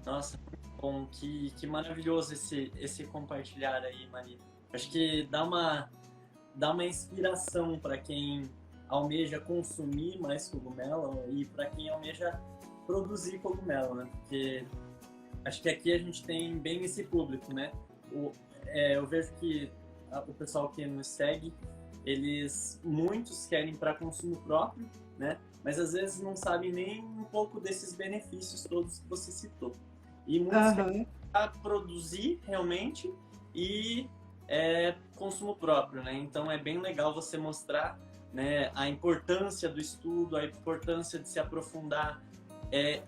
Nossa, bom, que maravilhoso esse compartilhar aí, Maria. Acho que dá uma inspiração para quem almeja consumir mais cogumelo e para quem almeja produzir cogumelo, né? Porque acho que aqui a gente tem bem esse público, né? Eu vejo que o pessoal que nos segue, muitos querem para consumo próprio, né? Mas às vezes não sabem nem um pouco desses benefícios todos que você citou. E muitos querem para produzir realmente e consumo próprio, né? Então é bem legal você mostrar, né, a importância do estudo, a importância de se aprofundar,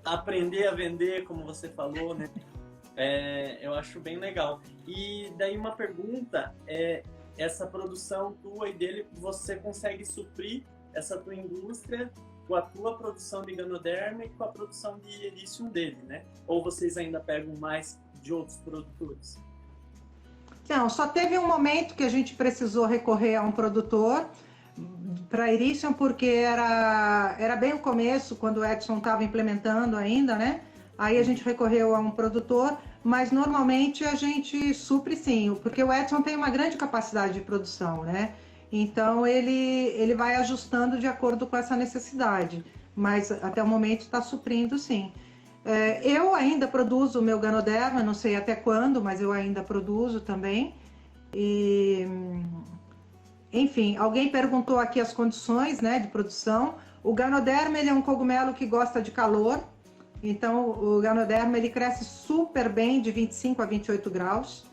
aprender a vender, como você falou, né? Eu acho bem legal. E daí uma pergunta, essa produção tua e dele, você consegue suprir essa tua indústria com a tua produção de Ganoderma e com a produção de Elysium dele, né? Ou vocês ainda pegam mais de outros produtores? Não, só teve um momento que a gente precisou recorrer a um produtor para Elysium, porque era bem o começo, quando o Edson estava implementando ainda, né? Aí a gente recorreu a um produtor, mas normalmente a gente supre sim, porque o Edson tem uma grande capacidade de produção, né? Então ele vai ajustando de acordo com essa necessidade, mas até o momento está suprindo sim. Eu ainda produzo o meu Ganoderma, não sei até quando, mas eu ainda produzo também. E, enfim, alguém perguntou aqui as condições, né, de produção. O Ganoderma, ele é um cogumelo que gosta de calor, então o Ganoderma ele cresce super bem de 25 a 28 graus.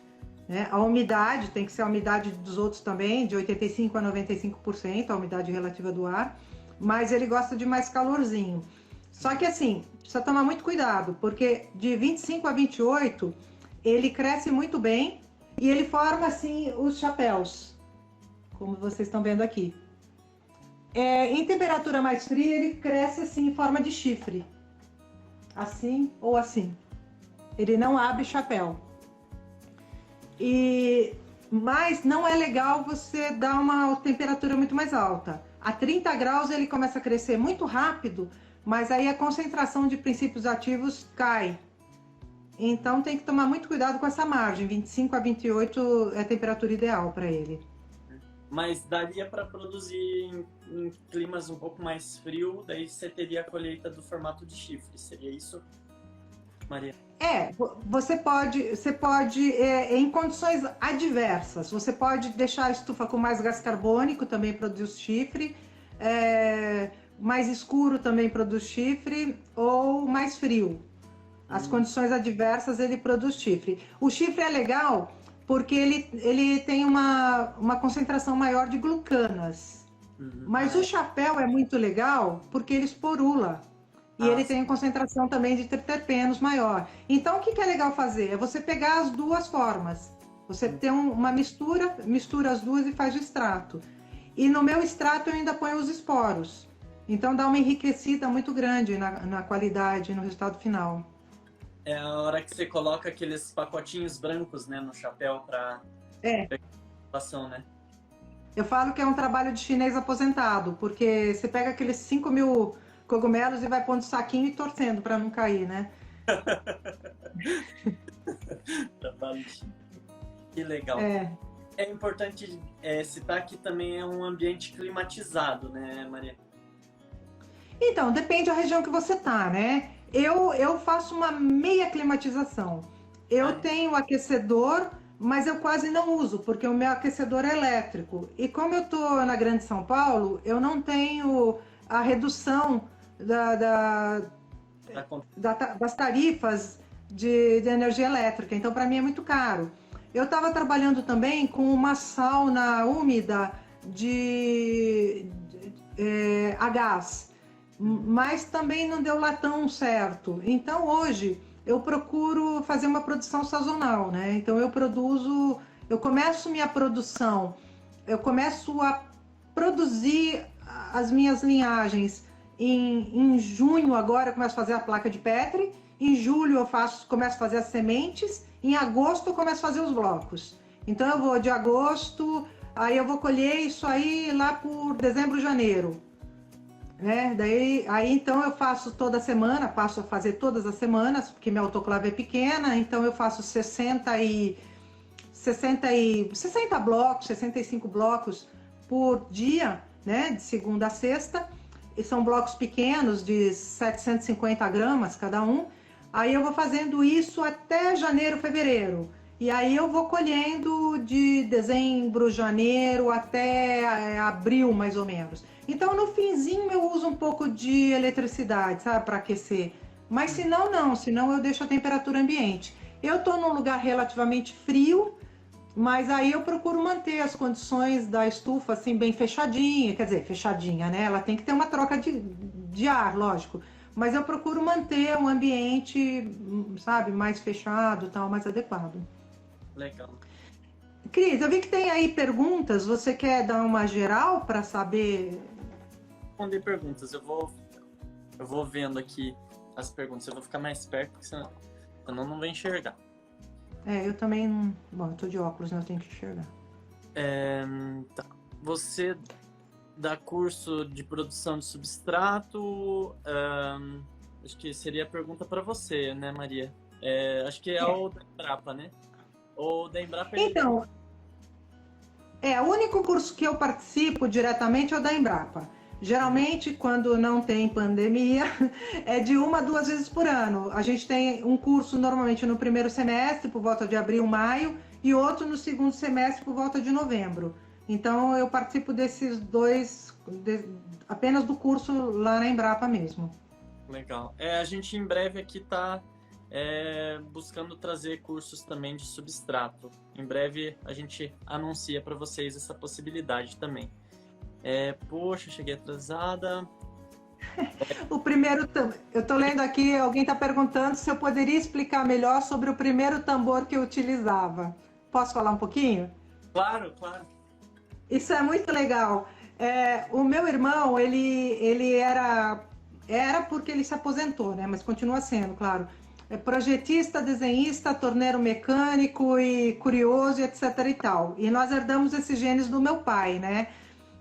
Né? A umidade tem que ser a umidade dos outros também, de 85 a 95%, a umidade relativa do ar, mas ele gosta de mais calorzinho. Só que assim, precisa tomar muito cuidado, porque de 25 a 28 ele cresce muito bem e ele forma assim os chapéus, como vocês estão vendo aqui. Em temperatura mais fria ele cresce assim em forma de chifre, assim ou assim. Ele não abre chapéu. Mas não é legal você dar uma temperatura muito mais alta. A 30 graus ele começa a crescer muito rápido, mas aí a concentração de princípios ativos cai. Então tem que tomar muito cuidado com essa margem. 25 a 28 é a temperatura ideal para ele. Mas daria para produzir em climas um pouco mais frio, daí você teria a colheita do formato de chifre. Seria isso, Maria? Você pode em condições adversas, você pode deixar a estufa com mais gás carbônico, também produz chifre, mais escuro também produz chifre, ou mais frio. As condições adversas ele produz chifre. O chifre é legal porque ele tem uma concentração maior de glucanas, mas o chapéu é muito legal porque ele esporula. E ele tem concentração também de terpenos maior. Então, o que é legal fazer? É você pegar as duas formas. Você tem uma mistura as duas e faz o extrato. E no meu extrato eu ainda ponho os esporos. Então, dá uma enriquecida muito grande na qualidade, no resultado final. É a hora que você coloca aqueles pacotinhos brancos, né, no chapéu para ação, né? Eu falo que é um trabalho de chinês aposentado, porque você pega aqueles 5.000 cogumelos e vai pondo saquinho e torcendo para não cair, né? Que legal. É importante citar que também é um ambiente climatizado, né, Maria? Então, depende da região que você tá, né? Eu faço uma meia climatização. Eu tenho aquecedor, mas eu quase não uso, porque o meu aquecedor é elétrico. E como eu tô na Grande São Paulo, eu não tenho a redução das tarifas de energia elétrica, então para mim é muito caro. Eu estava trabalhando também com uma sauna úmida a gás, mas também não deu lá tão certo. Então hoje eu procuro fazer uma produção sazonal, né? Então eu começo minha produção, eu começo a produzir as minhas linhagens em junho. Agora eu começo a fazer a placa de Petri, em julho eu começo a fazer as sementes, em agosto eu começo a fazer os blocos. Então eu vou de agosto, aí eu vou colher isso aí lá por dezembro, janeiro, né? Aí então eu faço toda semana, passo a fazer todas as semanas, porque minha autoclave é pequena, então eu faço 60 blocos, 65 blocos por dia, né? De segunda a sexta. E são blocos pequenos de 750 gramas cada um. Aí eu vou fazendo isso até janeiro, fevereiro. E aí eu vou colhendo de dezembro, janeiro até abril, mais ou menos. Então no finzinho eu uso um pouco de eletricidade, sabe, para aquecer. Mas se não, não, senão eu deixo a temperatura ambiente. Eu estou num lugar relativamente frio, mas aí eu procuro manter as condições da estufa assim bem fechadinha, quer dizer, fechadinha, né? Ela tem que ter uma troca de ar, lógico. Mas eu procuro manter um ambiente, sabe, mais fechado, tal, mais adequado. Legal. Cris, eu vi que tem aí perguntas. Você quer dar uma geral para saber? Responder perguntas. Eu vou vendo aqui as perguntas. Eu vou ficar mais perto, porque senão não vou enxergar. Eu também não. Bom, eu tô de óculos, né? Eu tenho que enxergar. Tá. Você dá curso de produção de substrato? Acho que seria a pergunta para você, né, Maria? Acho que é o da Embrapa, né? Ou da Embrapa. Então, o único curso que eu participo diretamente é o da Embrapa. Geralmente, quando não tem pandemia, é de 1 a 2 vezes por ano. A gente tem um curso normalmente no primeiro semestre, por volta de abril, maio, e outro no segundo semestre, por volta de novembro. Então, eu participo desses dois, apenas do curso lá na Embrapa mesmo. Legal. A gente em breve aqui está buscando trazer cursos também de substrato. Em breve a gente anuncia para vocês essa possibilidade também. Poxa, cheguei atrasada. O primeiro, eu estou lendo aqui, alguém está perguntando se eu poderia explicar melhor sobre o primeiro tambor que eu utilizava. Posso falar um pouquinho? Claro, claro. Isso é muito legal. O meu irmão, ele era porque ele se aposentou, né? Mas continua sendo, claro. Projetista, desenhista, torneiro mecânico e curioso, etc e tal. E nós herdamos esses genes do meu pai, né?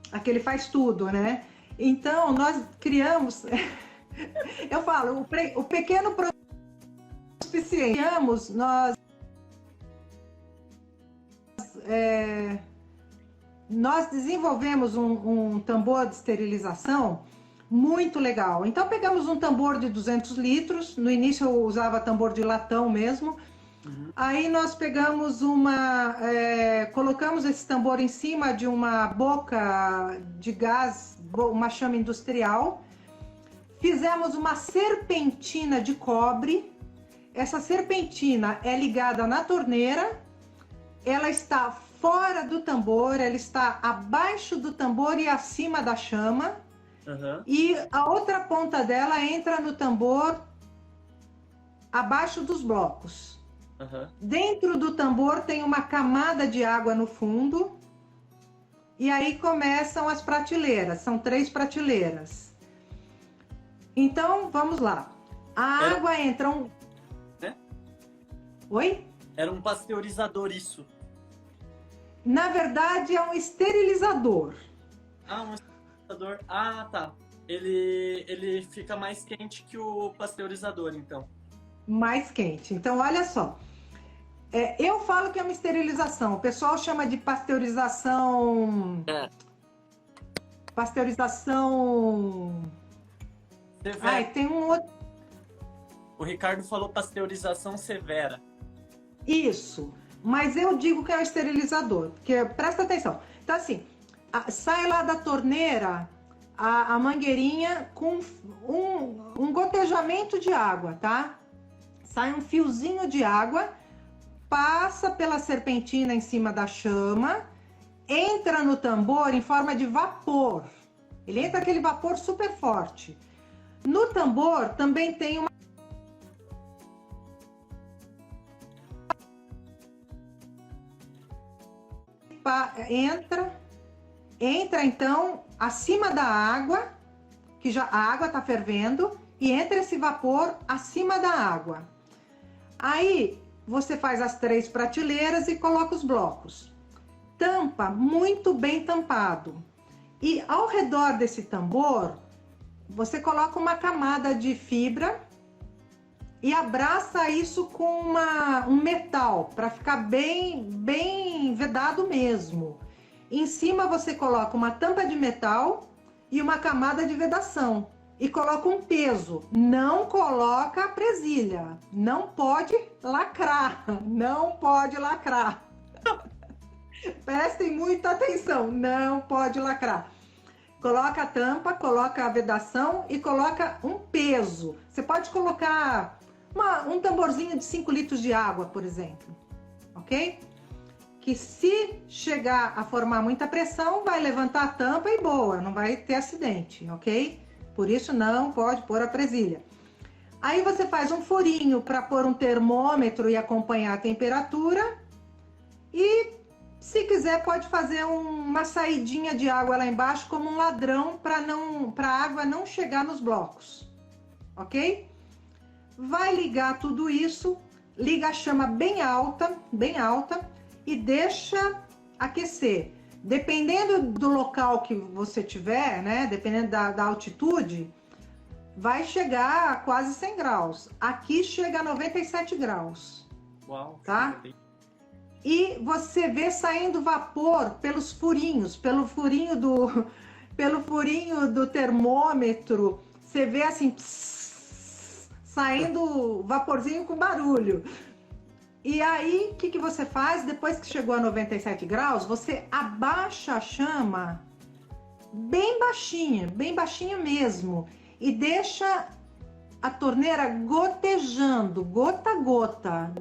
Aquele faz tudo, né? Então, nós criamos... Eu falo, o pequeno suficiente. Nós desenvolvemos um tambor de esterilização muito legal. Então pegamos um tambor de 200 litros, no início eu usava tambor de latão mesmo. Aí nós pegamos colocamos esse tambor em cima de uma boca de gás, uma chama industrial. Fizemos uma serpentina de cobre. Essa serpentina é ligada na torneira, ela está fora do tambor, ela está abaixo do tambor e acima da chama. E a outra ponta dela entra no tambor abaixo dos blocos. Dentro do tambor tem uma camada de água no fundo. E aí começam as prateleiras, são 3 prateleiras. Então, vamos lá. A água entra Oi? Era um pasteurizador isso. Na verdade, é um esterilizador. Um esterilizador. Tá. Ele fica mais quente que o pasteurizador, então. Mais quente. Então, olha só. Eu falo que é uma esterilização. O pessoal chama de pasteurização... Pasteurização... Severa. Tem um outro... O Ricardo falou pasteurização severa. Isso. Mas eu digo que é um esterilizador. Porque, presta atenção. Então, assim, sai lá da torneira a mangueirinha com um gotejamento de água, tá? Sai um fiozinho de água, passa pela serpentina em cima da chama, entra no tambor em forma de vapor. Ele entra aquele vapor super forte. No tambor também tem uma entra então acima da água, que já a água está fervendo, e entra esse vapor acima da água. Aí você faz as 3 prateleiras e coloca os blocos. Tampa muito bem tampado. E ao redor desse tambor, você coloca uma camada de fibra e abraça isso com um metal, para ficar bem vedado mesmo. Em cima você coloca uma tampa de metal e uma camada de vedação. e coloca um peso. Não coloca a presilha. Não pode lacrar. Não pode lacrar. Prestem muita atenção. Não pode lacrar. Coloca a tampa, coloca a vedação e coloca um peso. Você pode colocar um tamborzinho de 5 litros de água, por exemplo. Ok? Que se chegar a formar muita pressão, vai levantar a tampa e boa, não vai ter acidente, ok? Por isso não pode pôr a presilha. Aí você faz um furinho para pôr um termômetro e acompanhar a temperatura. E se quiser pode fazer uma saidinha de água lá embaixo como um ladrão para a água não chegar nos blocos, ok? Vai ligar tudo isso, liga a chama bem alta e deixa aquecer. Dependendo do local que você tiver, né? Dependendo da altitude, vai chegar a quase 100 graus. Aqui chega a 97 graus. Uau! Tá? E você vê saindo vapor pelos furinhos, pelo furinho do termômetro. Você vê assim, saindo vaporzinho com barulho. E aí, o que você faz? Depois que chegou a 97 graus, você abaixa a chama bem baixinha mesmo. E deixa a torneira gotejando, gota a gota,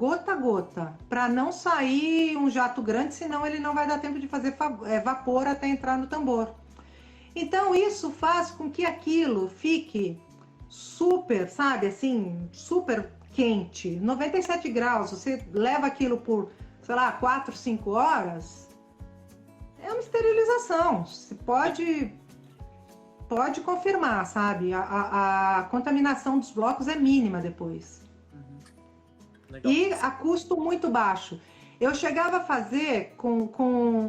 para não sair um jato grande, senão ele não vai dar tempo de fazer vapor até entrar no tambor. Então, isso faz com que aquilo fique super, sabe, assim, super quente, 97 graus, você leva aquilo por, sei lá, 4, 5 horas, é uma esterilização. Você pode confirmar, sabe? A contaminação dos blocos é mínima depois. Legal. E a custo muito baixo. Eu chegava a fazer com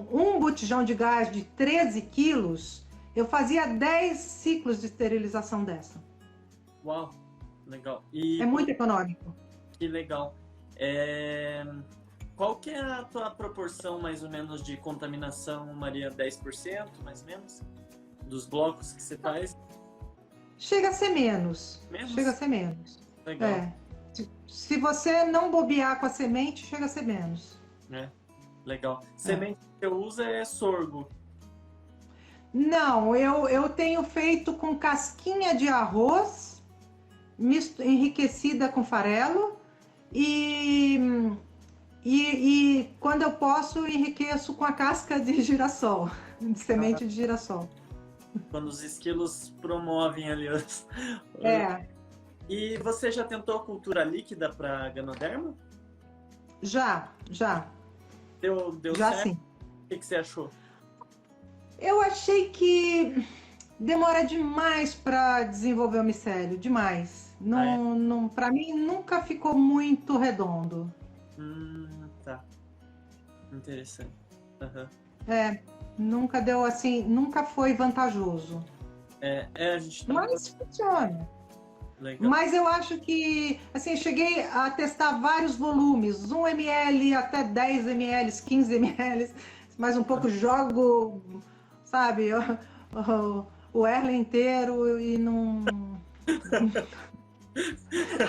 um botijão de gás de 13 quilos, eu fazia 10 ciclos de esterilização dessa. Uau, legal. É muito econômico. Que legal. Qual que é a tua proporção, mais ou menos, de contaminação, Maria? 10%, mais ou menos? Dos blocos que você faz? Chega a ser menos. Menos? Chega a ser menos. Legal. Se você não bobear com a semente, chega a ser menos. Legal. Semente que eu uso é sorgo. Não, eu tenho feito com casquinha de arroz, enriquecida com farelo, e quando eu posso, enriqueço com a casca de girassol, de semente de girassol. Quando os esquilos promovem ali os... E você já tentou a cultura líquida para Ganoderma? Já. Deu Já certo? sim. O que você achou? Eu achei que demora demais para desenvolver o micélio, demais. Não, para mim nunca ficou muito redondo. Tá. Interessante. Nunca deu assim, nunca foi vantajoso. A gente tá... Mas funciona. Legal. Mas eu acho que, assim, eu cheguei a testar vários volumes, 1 ml até 10 ml, 15 ml, mais um pouco jogo, sabe, o Erle inteiro e não...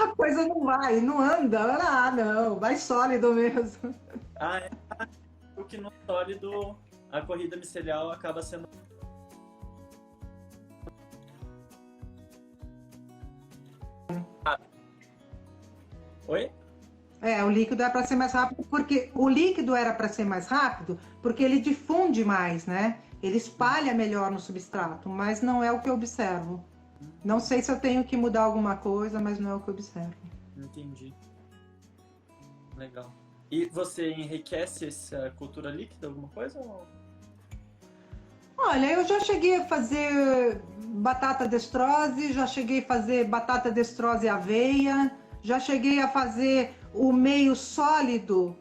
A coisa não vai, não anda, não, vai sólido mesmo. O que não é sólido, a corrida micelial acaba sendo... Oi? O líquido é para ser mais rápido, porque o líquido era para ser mais rápido, porque ele difunde mais, né? Ele espalha melhor no substrato, mas não é o que eu observo. Não sei se eu tenho que mudar alguma coisa, mas não é o que eu observo. Entendi. Legal. E você enriquece essa cultura líquida, alguma coisa? Ou... Olha, eu já cheguei a fazer batata destrose, já cheguei a fazer batata destrose e aveia, já cheguei a fazer o meio sólido,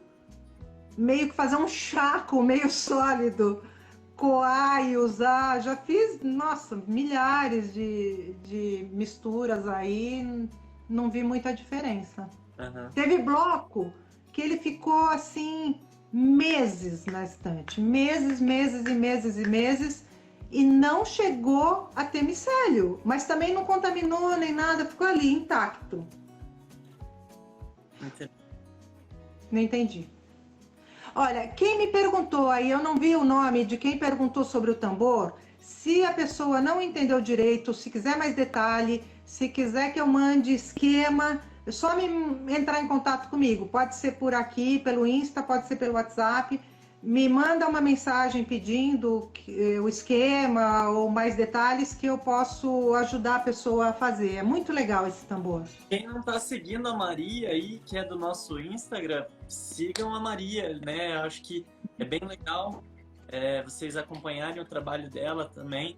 meio que fazer um chaco meio sólido, coar e usar. Já fiz, nossa, milhares de misturas aí, não vi muita diferença. Teve bloco que ele ficou assim meses na estante, meses, e não chegou a ter micélio, mas também não contaminou nem nada, ficou ali intacto. Não entendi. Olha, quem me perguntou aí, eu não vi o nome de quem perguntou sobre o tambor. Se a pessoa não entendeu direito, se quiser mais detalhe, se quiser que eu mande esquema, é só me entrar em contato comigo. Pode ser por aqui, pelo Insta, pode ser pelo WhatsApp. Me manda uma mensagem pedindo o esquema ou mais detalhes que eu posso ajudar a pessoa a fazer. É muito legal esse tambor. Quem não tá seguindo a Maria aí, que é do nosso Instagram, sigam a Maria, né? Acho que é bem legal vocês acompanharem o trabalho dela também.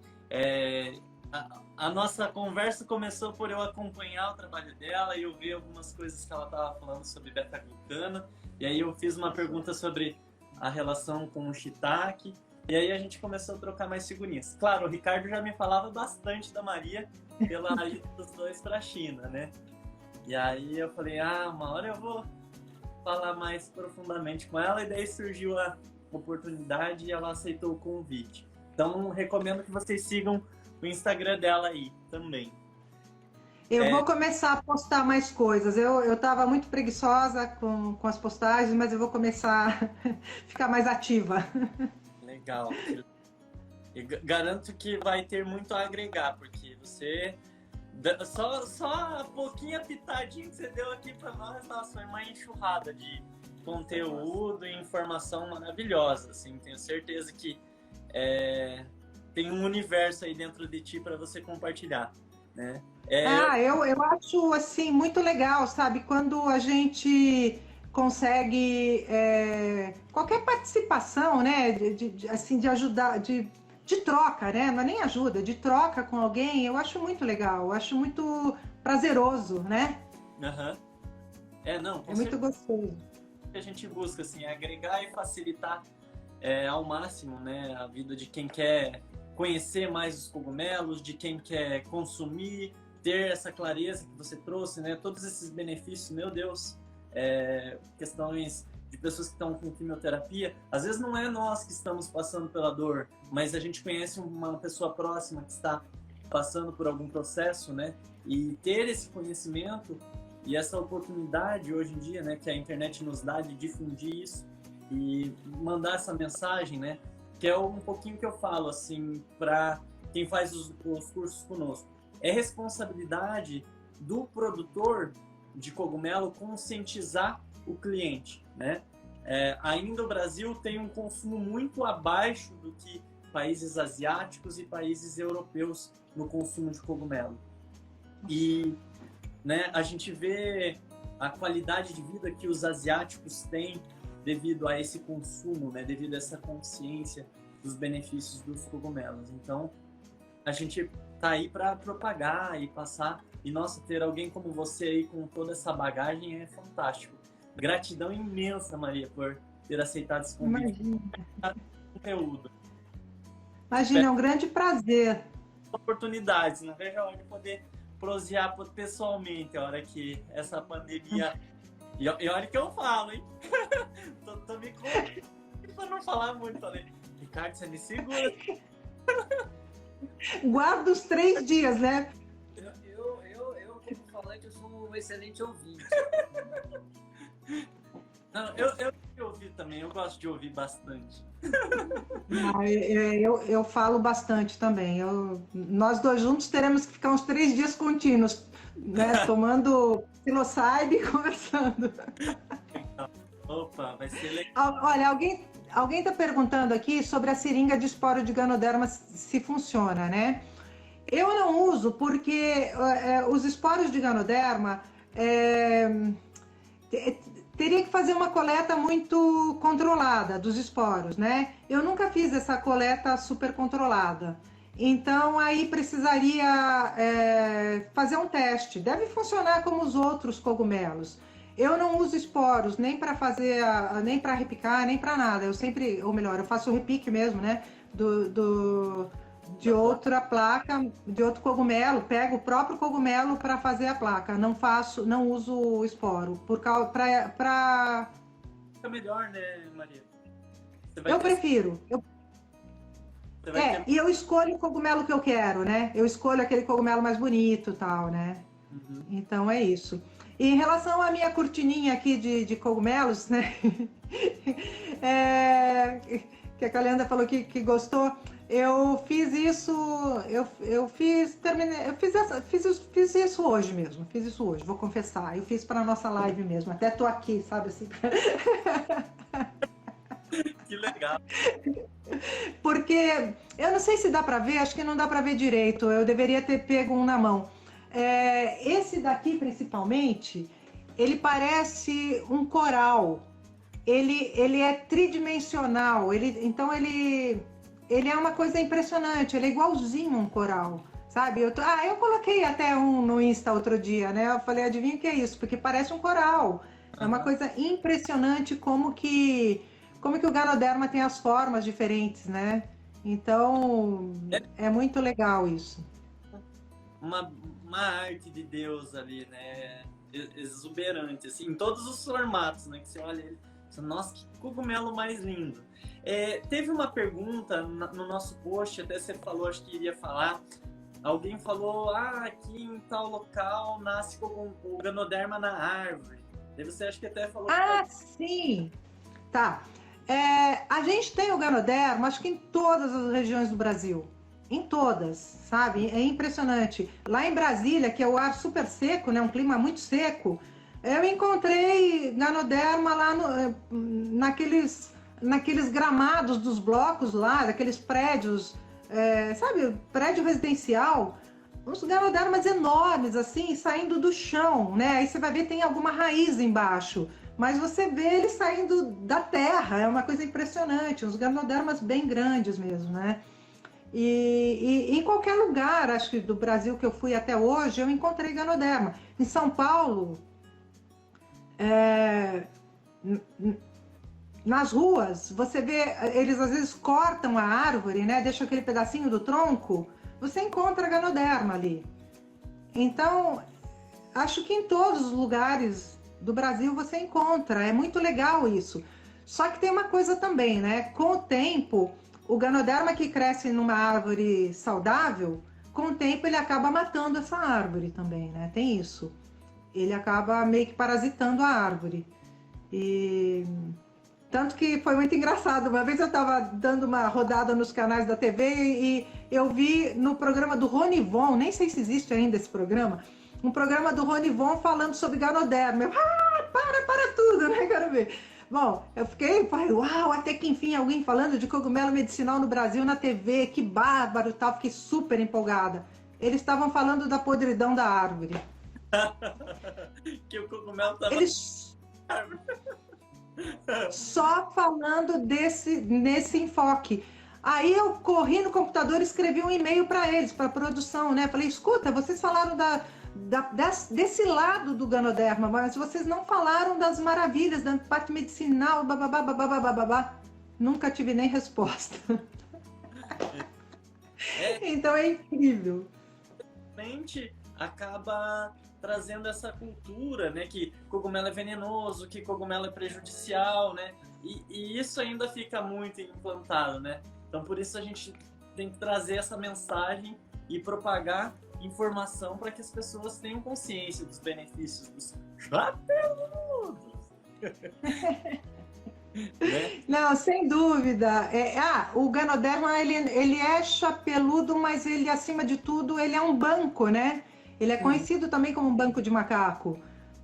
A nossa conversa começou por eu acompanhar o trabalho dela e eu vi algumas coisas que ela estava falando sobre beta-glucano. E aí eu fiz uma pergunta sobre a relação com o shiitake. E aí a gente começou a trocar mais figurinhas. Claro, o Ricardo já me falava bastante da Maria pela ida dos dois para a China, né? E aí eu falei, uma hora eu vou falar mais profundamente com ela. E daí surgiu a oportunidade e ela aceitou o convite. Então recomendo que vocês sigam o Instagram dela aí também. Eu vou começar a postar mais coisas. Eu estava muito preguiçosa com as postagens, mas eu vou começar a ficar mais ativa. Legal. E garanto que vai ter muito a agregar, porque você... Só a pouquinha pitadinha que você deu aqui para nós, nossa, foi uma enxurrada de conteúdo e informação maravilhosa. Assim, tenho certeza que tem um universo aí dentro de ti para você compartilhar, né? Eu acho assim muito legal, sabe? Quando a gente consegue qualquer participação, né? Assim, de ajudar, de troca, né? Não é nem ajuda, de troca com alguém, eu acho muito legal, eu acho muito prazeroso, né? Uhum. Não, com é muito gostoso. A gente busca assim, agregar e facilitar ao máximo, né, a vida de quem quer conhecer mais os cogumelos, de quem quer consumir, ter essa clareza que você trouxe, né? Todos esses benefícios, meu Deus, questões de pessoas que estão com quimioterapia, às vezes não é nós que estamos passando pela dor, mas a gente conhece uma pessoa próxima que está passando por algum processo, né? E ter esse conhecimento e essa oportunidade hoje em dia, né, que a internet nos dá de difundir isso e mandar essa mensagem, né? Que é um pouquinho que eu falo, assim, para quem faz os cursos conosco. É responsabilidade do produtor de cogumelo conscientizar o cliente, né? Ainda o Brasil tem um consumo muito abaixo do que países asiáticos e países europeus no consumo de cogumelo. E, né, a gente vê a qualidade de vida que os asiáticos têm devido a esse consumo, né, devido a essa consciência dos benefícios dos cogumelos. Então, a gente tá aí para propagar e passar. E, nossa, ter alguém como você aí com toda essa bagagem é fantástico. Gratidão imensa, Maria, por ter aceitado esse convite. Conteúdo. Imagina, é um grande prazer. Oportunidades, não vejo a hora de poder prosear pessoalmente, a hora que essa pandemia... E olha que eu falo, hein? tô me contando pra não falar muito. Falei, Ricardo, você me segura. Guarda os 3 dias, né? Eu, como falante, eu sou um excelente ouvinte. Não, eu ouvi também, eu gosto de ouvir bastante. Eu falo bastante também. Nós dois juntos teremos que ficar uns 3 dias contínuos, né? Tomando psilocybe e conversando. Opa, vai ser legal. Olha, alguém está perguntando aqui sobre a seringa de esporo de Ganoderma, se funciona, né? Eu não uso porque os esporos de Ganoderma teria que fazer uma coleta muito controlada dos esporos, né? Eu nunca fiz essa coleta super controlada. Então, aí precisaria fazer um teste. Deve funcionar como os outros cogumelos. Eu não uso esporos nem para fazer, nem para repicar, nem para nada. Eu sempre, ou melhor, eu faço o repique mesmo, né? De outra placa, de outro cogumelo. Pego o próprio cogumelo para fazer a placa. Não uso o esporo. Fica melhor, né, Maria? Eu prefiro. Você Você vai ter... E eu escolho o cogumelo que eu quero, né? Eu escolho aquele cogumelo mais bonito e tal, né? Uhum. Então é isso. E em relação à minha cortininha aqui de cogumelos, né? Que a Calianda falou que gostou. Eu fiz isso, fiz isso hoje mesmo. Fiz isso hoje, vou confessar. Eu fiz para nossa live mesmo. Até tô aqui, sabe assim? Que legal. Porque eu não sei se dá para ver, acho que não dá para ver direito. Eu deveria ter pego um na mão. Esse daqui, principalmente, ele parece um coral. Ele é tridimensional. Então ele é uma coisa impressionante. Ele é igualzinho um coral, sabe? Eu coloquei até um no Insta outro dia, né? Eu falei, adivinha o que é isso? Porque parece um coral. É uma coisa impressionante como que o Ganoderma tem as formas diferentes, né? Então, é muito legal isso. Uma arte de Deus ali, né? Exuberante, assim, em todos os formatos, né? Que você olha ele, você, nossa, que cogumelo mais lindo. Teve uma pergunta no nosso post, até você falou, acho que iria falar. Alguém falou, aqui em tal local nasce o Ganoderma na árvore. Daí você acha que até falou... Sim! Tá. A gente tem o Ganoderma, acho que em todas as regiões do Brasil. Em todas, sabe? É impressionante. Lá em Brasília, que é o ar super seco, né? Um clima muito seco, eu encontrei Ganoderma lá naqueles gramados dos blocos lá, daqueles prédios, sabe? Prédio residencial. Uns Ganodermas enormes, assim, saindo do chão, né? Aí você vai ver, tem alguma raiz embaixo. Mas você vê ele saindo da terra, é uma coisa impressionante. Uns Ganodermas bem grandes mesmo, né? E em qualquer lugar, acho que do Brasil que eu fui até hoje, eu encontrei Ganoderma. Em São Paulo, nas ruas, você vê, eles às vezes cortam a árvore, né? Deixam aquele pedacinho do tronco, você encontra Ganoderma ali. Então, acho que em todos os lugares do Brasil você encontra, é muito legal isso. Só que tem uma coisa também, né? Com o tempo, o Ganoderma que cresce numa árvore saudável, com o tempo ele acaba matando essa árvore também, né? Tem isso. Ele acaba meio que parasitando a árvore. Tanto que foi muito engraçado. Uma vez eu estava dando uma rodada nos canais da TV e eu vi no programa do Ronivon, nem sei se existe ainda esse programa, um programa do Ronivon falando sobre Ganoderma. Eu, para tudo, né? Quero ver. Bom, eu falei, uau, até que enfim alguém falando de cogumelo medicinal no Brasil na TV, que bárbaro e tal, fiquei super empolgada. Eles estavam falando da podridão da árvore. Que o cogumelo tava... Eles só falando nesse enfoque. Aí eu corri no computador e escrevi um e-mail para eles, para a produção, né? Falei, escuta, vocês falaram desse lado do Ganoderma, mas vocês não falaram das maravilhas da parte medicinal, bababá. Nunca tive nem resposta. Então é incrível. Realmente acaba trazendo essa cultura, né, que cogumelo é venenoso, que cogumelo é prejudicial, né, e isso ainda fica muito implantado, né, então por isso a gente tem que trazer essa mensagem e propagar informação para que as pessoas tenham consciência dos benefícios dos chapeludos. Né? Não, sem dúvida. O Ganoderma, ele é chapeludo, mas ele, acima de tudo, ele é um banco, né? Ele é conhecido também como um banco de macaco,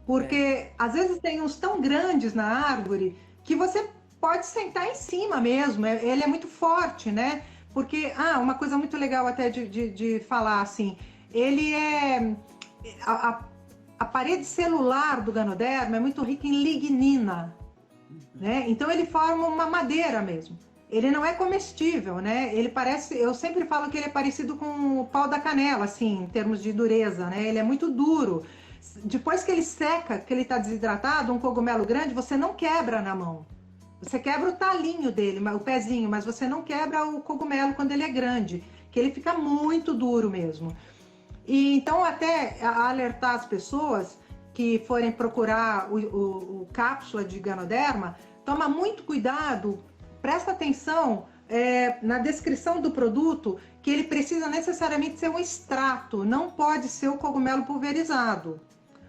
porque às vezes tem uns tão grandes na árvore que você pode sentar em cima mesmo, ele é muito forte, né? Porque, uma coisa muito legal até de falar, assim, ele é... A parede celular do Ganoderma é muito rica em lignina, né? Então ele forma uma madeira mesmo. Ele não é comestível, né? Ele parece, eu sempre falo que ele é parecido com o pau da canela, assim, em termos de dureza, né? Ele é muito duro. Depois que ele seca, que ele está desidratado, um cogumelo grande, você não quebra na mão. Você quebra o talinho dele, o pezinho, mas você não quebra o cogumelo quando ele é grande, que ele fica muito duro mesmo. E então até alertar as pessoas que forem procurar o cápsula de Ganoderma, toma muito cuidado. Presta atenção na descrição do produto que ele precisa necessariamente ser um extrato, não pode ser o cogumelo pulverizado.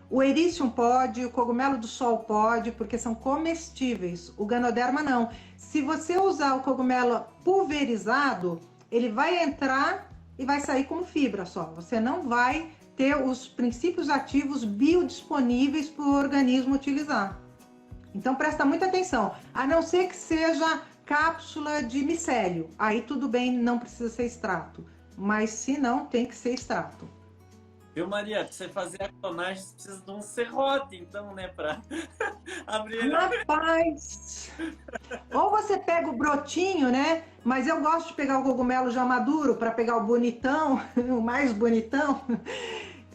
O Ericium pode, o cogumelo do sol pode, porque são comestíveis. O Ganoderma não. Se você usar o cogumelo pulverizado, ele vai entrar e vai sair como fibra só. Você não vai ter os princípios ativos biodisponíveis para o organismo utilizar. Então presta muita atenção, a não ser que seja cápsula de micélio. Aí tudo bem, não precisa ser extrato. Mas se não, tem que ser extrato. Viu, Maria? Pra você fazer a clonagem, você precisa de um serrote, então, né? Pra abrir. Rapaz! Ou você pega o brotinho, né? Mas eu gosto de pegar o cogumelo já maduro para pegar o bonitão, o mais bonitão.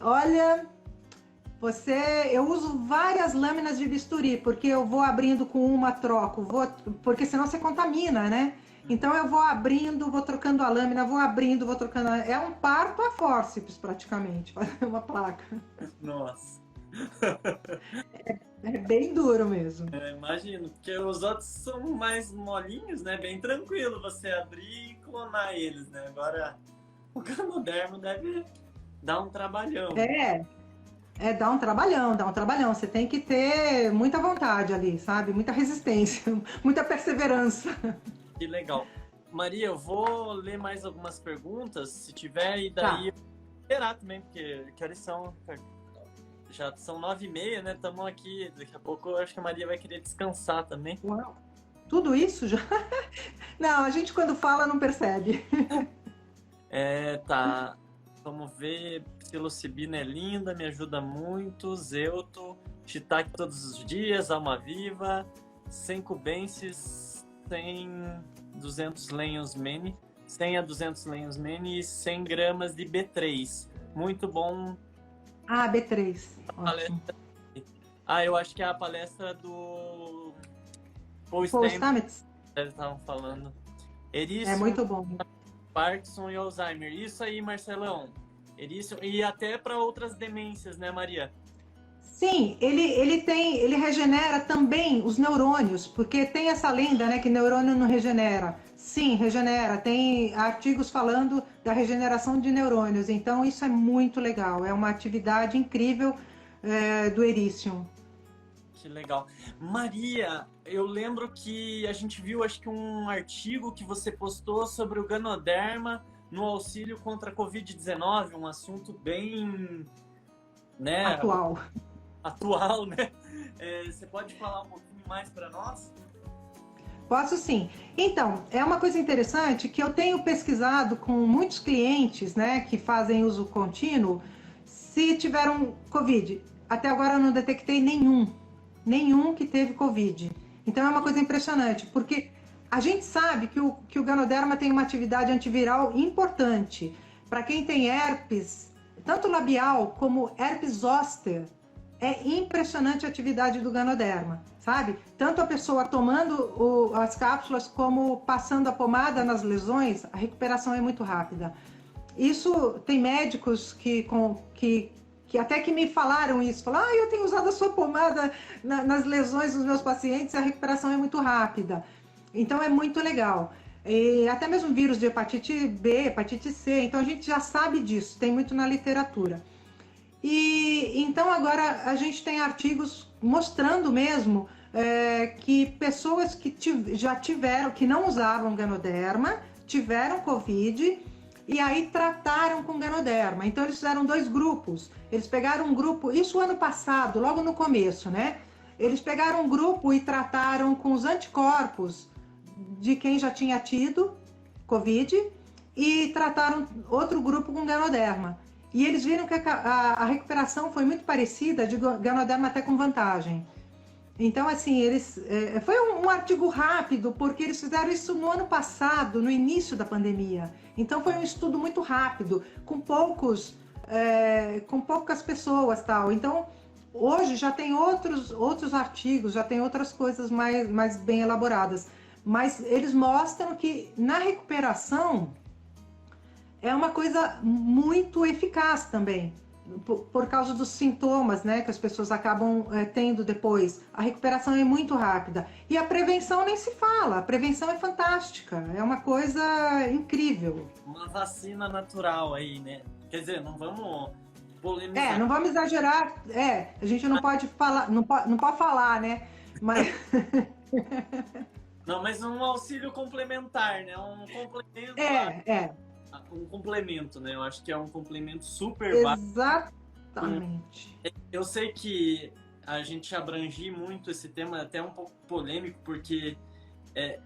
Olha, eu uso várias lâminas de bisturi, porque eu vou abrindo com uma, troco, porque senão você contamina, né? Então eu vou abrindo, vou trocando a lâmina, vou abrindo, vou trocando É um parto a fórceps, praticamente, fazer uma placa. Nossa. É bem duro mesmo. Imagino, porque os outros são mais molinhos, né? Bem tranquilo você abrir e clonar eles, né? Agora, o Ganoderma deve dar um trabalhão. Dá um trabalhão, dá um trabalhão. Você tem que ter muita vontade ali, sabe? Muita resistência, muita perseverança. Que legal. Maria, eu vou ler mais algumas perguntas, se tiver, e daí eu vou esperar também, porque que horas são? Já são 9h30, né? Estamos aqui, daqui a pouco eu acho que a Maria vai querer descansar também. Uau, tudo isso já? Não, a gente quando fala não percebe. Tá. Vamos ver. Psilocibina é linda, me ajuda muito. Zeuto, shiitake todos os dias, alma viva, 100 cubensis, 200 lenhos mene, 100 a 200 lenhos mene e 100 gramas de B3. Muito bom. B3. Ótimo. Eu acho que é a palestra do Paul Stamets. Eles estavam falando. Ericium, é muito bom. Parkinson e Alzheimer. Isso aí, Marcelão. Ericium, e até para outras demências, né, Maria? Sim, ele regenera também os neurônios, porque tem essa lenda, né, que neurônio não regenera. Sim, regenera. Tem artigos falando da regeneração de neurônios. Então, isso é muito legal. É uma atividade incrível do Ericium. Que legal. Maria, eu lembro que a gente viu, acho que um artigo que você postou sobre o Ganoderma no auxílio contra a Covid-19, um assunto bem, né, atual, né? Você pode falar um pouquinho mais para nós? Posso sim. Então, é uma coisa interessante que eu tenho pesquisado com muitos clientes, né, que fazem uso contínuo, se tiveram Covid. Até agora eu não detectei nenhum que teve Covid. Então é uma coisa impressionante, porque a gente sabe que o Ganoderma tem uma atividade antiviral importante. Para quem tem herpes, tanto labial como herpes zoster, é impressionante a atividade do Ganoderma, sabe? Tanto a pessoa tomando as cápsulas como passando a pomada nas lesões, a recuperação é muito rápida. Isso tem médicos que até que me falaram isso, falaram, eu tenho usado a sua pomada nas lesões dos meus pacientes, a recuperação é muito rápida. Então é muito legal. E até mesmo vírus de hepatite B, hepatite C, então a gente já sabe disso, tem muito na literatura. E então agora a gente tem artigos mostrando mesmo que pessoas que já tiveram, que não usavam Ganoderma, tiveram Covid e aí trataram com Ganoderma. Então eles fizeram 2 grupos. Eles pegaram um grupo, isso ano passado, logo no começo, né? Eles pegaram um grupo e trataram com os anticorpos de quem já tinha tido Covid e trataram outro grupo com Ganoderma. E eles viram que a recuperação foi muito parecida, de Ganoderma até com vantagem. Então, assim, foi um artigo rápido, porque eles fizeram isso no ano passado, no início da pandemia. Então, foi um estudo muito rápido, com poucas pessoas, tal. Então, hoje já tem outros artigos, já tem outras coisas mais bem elaboradas. Mas eles mostram que na recuperação é uma coisa muito eficaz também. por causa dos sintomas, né, que as pessoas acabam tendo depois. A recuperação é muito rápida. E a prevenção nem se fala, a prevenção é fantástica, é uma coisa incrível. Uma vacina natural aí, né? Quer dizer, não vamos polemizar. Não vamos exagerar, a gente não pode falar, não pode falar, né? Mas Não, mas um auxílio complementar, né? Um complemento. Um complemento, né? Eu acho que é um complemento super válido. Exatamente. Eu sei que a gente abrange muito esse tema, até um pouco polêmico, porque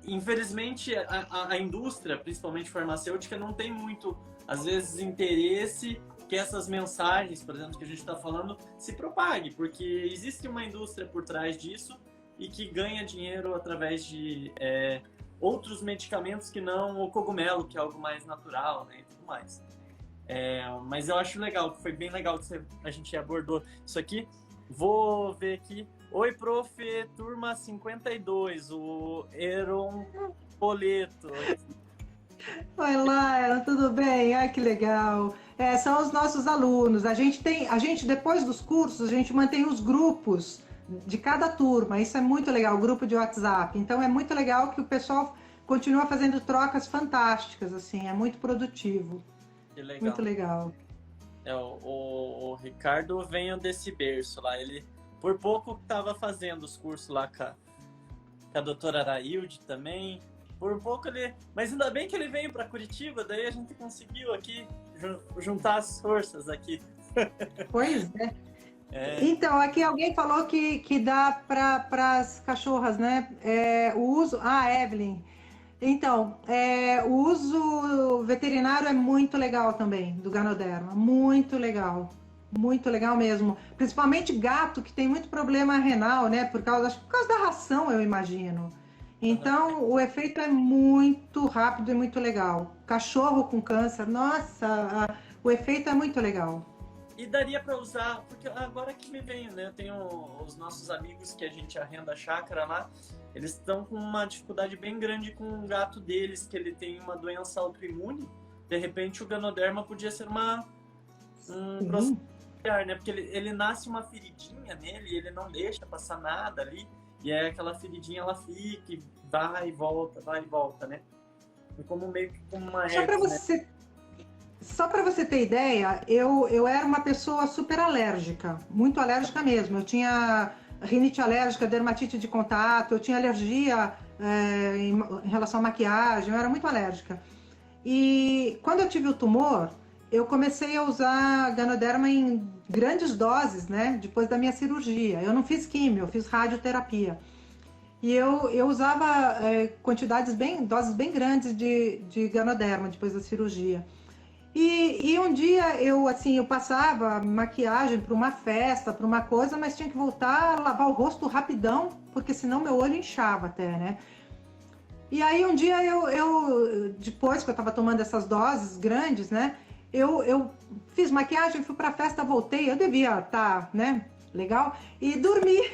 infelizmente a indústria, principalmente farmacêutica, não tem muito, às vezes, interesse que essas mensagens, por exemplo, que a gente está falando, se propague, porque existe uma indústria por trás disso e que ganha dinheiro através de outros medicamentos que não o cogumelo, que é algo mais natural, né, e tudo mais. Mas eu acho legal, foi bem legal que a gente abordou isso aqui. Vou ver aqui. Oi, prof, turma 52, o Eron Poleto. Oi, Laila, tudo bem? Ai, que legal. São os nossos alunos. A gente, depois dos cursos, a gente mantém os grupos de cada turma. Isso é muito legal, o grupo de WhatsApp. Então, é muito legal que o pessoal continua fazendo trocas fantásticas, assim, é muito produtivo. Que legal. Muito legal. O Ricardo veio desse berço lá. Ele, por pouco, estava fazendo os cursos lá com a doutora Arailde também. Por pouco ele... Mas ainda bem que ele veio para Curitiba, daí a gente conseguiu aqui juntar as forças aqui. Pois é. Então, aqui alguém falou que dá para as cachorras, né? O uso... Evelyn. Então, o uso veterinário é muito legal também, do Ganoderma. Muito legal mesmo. Principalmente gato, que tem muito problema renal, né? Acho que por causa da ração, eu imagino. Então, o efeito é muito rápido e muito legal. Cachorro com câncer, nossa, o efeito é muito legal. E daria para usar, porque agora que me vem, né? Eu tenho os nossos amigos que a gente arrenda a chácara lá, eles estão com uma dificuldade bem grande com o gato deles, que ele tem uma doença autoimune. De repente, o Ganoderma podia ser um processo, né? Porque ele nasce uma feridinha nele e ele não deixa passar nada ali. E aí aquela feridinha, ela fica e vai e volta, né? E como meio que como uma herpes, Só para você ter ideia, eu era uma pessoa super alérgica, muito alérgica mesmo. Eu tinha rinite alérgica, dermatite de contato, eu tinha alergia em relação à maquiagem, eu era muito alérgica. E quando eu tive o tumor, eu comecei a usar Ganoderma em grandes doses, né? Depois da minha cirurgia. Eu não fiz químio, eu fiz radioterapia. E eu usava doses bem grandes de Ganoderma depois da cirurgia. E um dia eu passava maquiagem para uma festa, para uma coisa, mas tinha que voltar a lavar o rosto rapidão, porque senão meu olho inchava até, né? E aí um dia depois que eu estava tomando essas doses grandes, né? Eu fiz maquiagem, fui para a festa, voltei, eu devia estar, né? Legal, e dormi.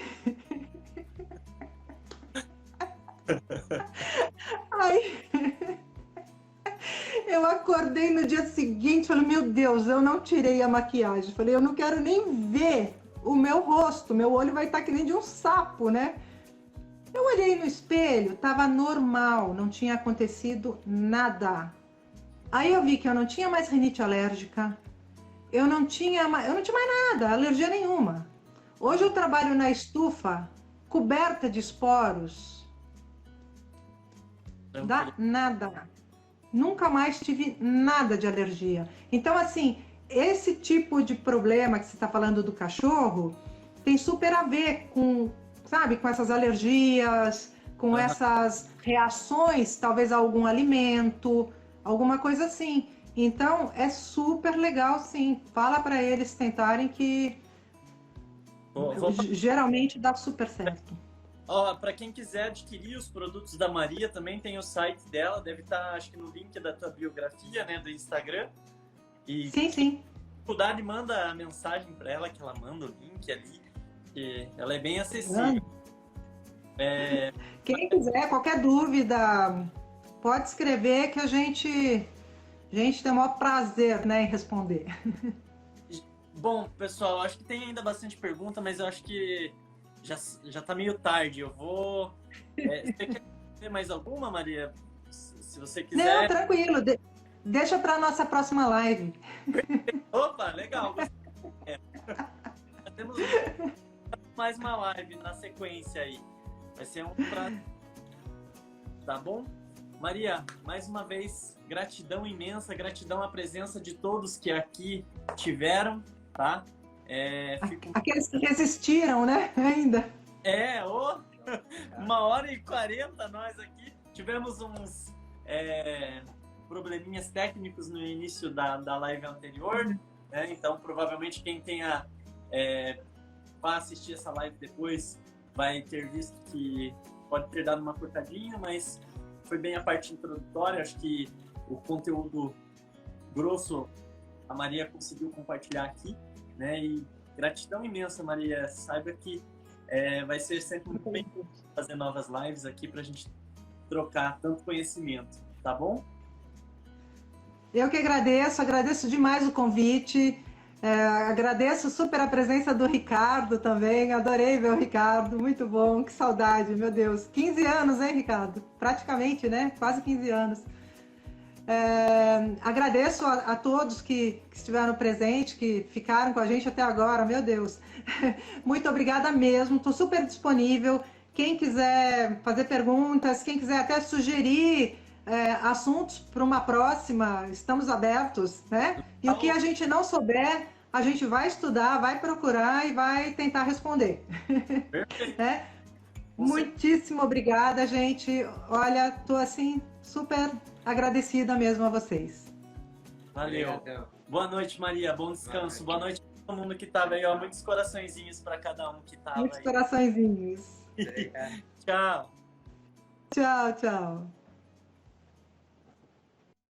Aí... Eu acordei no dia seguinte, falei, meu Deus, eu não tirei a maquiagem. Falei, eu não quero nem ver o meu rosto, meu olho vai estar que nem de um sapo, né? Eu olhei no espelho, tava normal, não tinha acontecido nada. Aí eu vi que eu não tinha mais rinite alérgica, eu não tinha mais nada, alergia nenhuma. Hoje eu trabalho na estufa, coberta de esporos. Dá nada. Nunca mais tive nada de alergia. Então, assim, esse tipo de problema que você está falando do cachorro tem super a ver com, sabe, com essas alergias, com essas reações, talvez a algum alimento, alguma coisa assim. Então, é super legal, sim. Fala para eles tentarem que geralmente dá super certo. Para quem quiser adquirir os produtos da Maria, também tem o site dela, deve estar, acho que no link da tua biografia, né, do Instagram. E sim. Dificuldade, manda a mensagem para ela, que ela manda o link ali, que ela é bem acessível. Quem quiser, qualquer dúvida, pode escrever que a gente tem o maior prazer, né, em responder. Bom, pessoal, acho que tem ainda bastante pergunta, mas eu acho que já tá meio tarde. Eu vou... você quer ter mais alguma, Maria? Se você Não, quiser... tranquilo. Deixa para nossa próxima live. Opa, legal. Temos mais uma live na sequência aí. Vai ser um prato. Tá bom? Maria, mais uma vez, gratidão imensa, gratidão à presença de todos que aqui tiveram, tá? Aqueles que resistiram, né? Ainda. 1h40 nós aqui. Tivemos uns probleminhas técnicos no início da live anterior, né? Então, provavelmente, quem tenha vai assistir essa live depois vai ter visto que pode ter dado uma cortadinha, mas foi bem a parte introdutória. Acho que o conteúdo grosso a Maria conseguiu compartilhar aqui, né? E gratidão imensa, Maria. Saiba que vai ser sempre muito bem fazer novas lives aqui para a gente trocar tanto conhecimento, tá bom? Eu que agradeço demais o convite. Agradeço super a presença do Ricardo também. Adorei ver o Ricardo, muito bom, que saudade, meu Deus. 15 anos, hein, Ricardo? Praticamente, né? Quase 15 anos. Agradeço a todos que estiveram presentes, que ficaram com a gente até agora, meu Deus. Muito obrigada mesmo, estou super disponível. Quem quiser fazer perguntas, quem quiser até sugerir assuntos para uma próxima, estamos abertos, né? E o que a gente não souber, a gente vai estudar, vai procurar e vai tentar responder. Muitíssimo obrigada, gente. Olha, estou assim super agradecida mesmo a vocês. Valeu. Boa noite, Maria. Bom descanso. Boa noite a todo mundo que estava aí. Ó, muitos coraçõezinhos para cada um que estava aí. Muitos coraçõezinhos. Tchau. Tchau, tchau.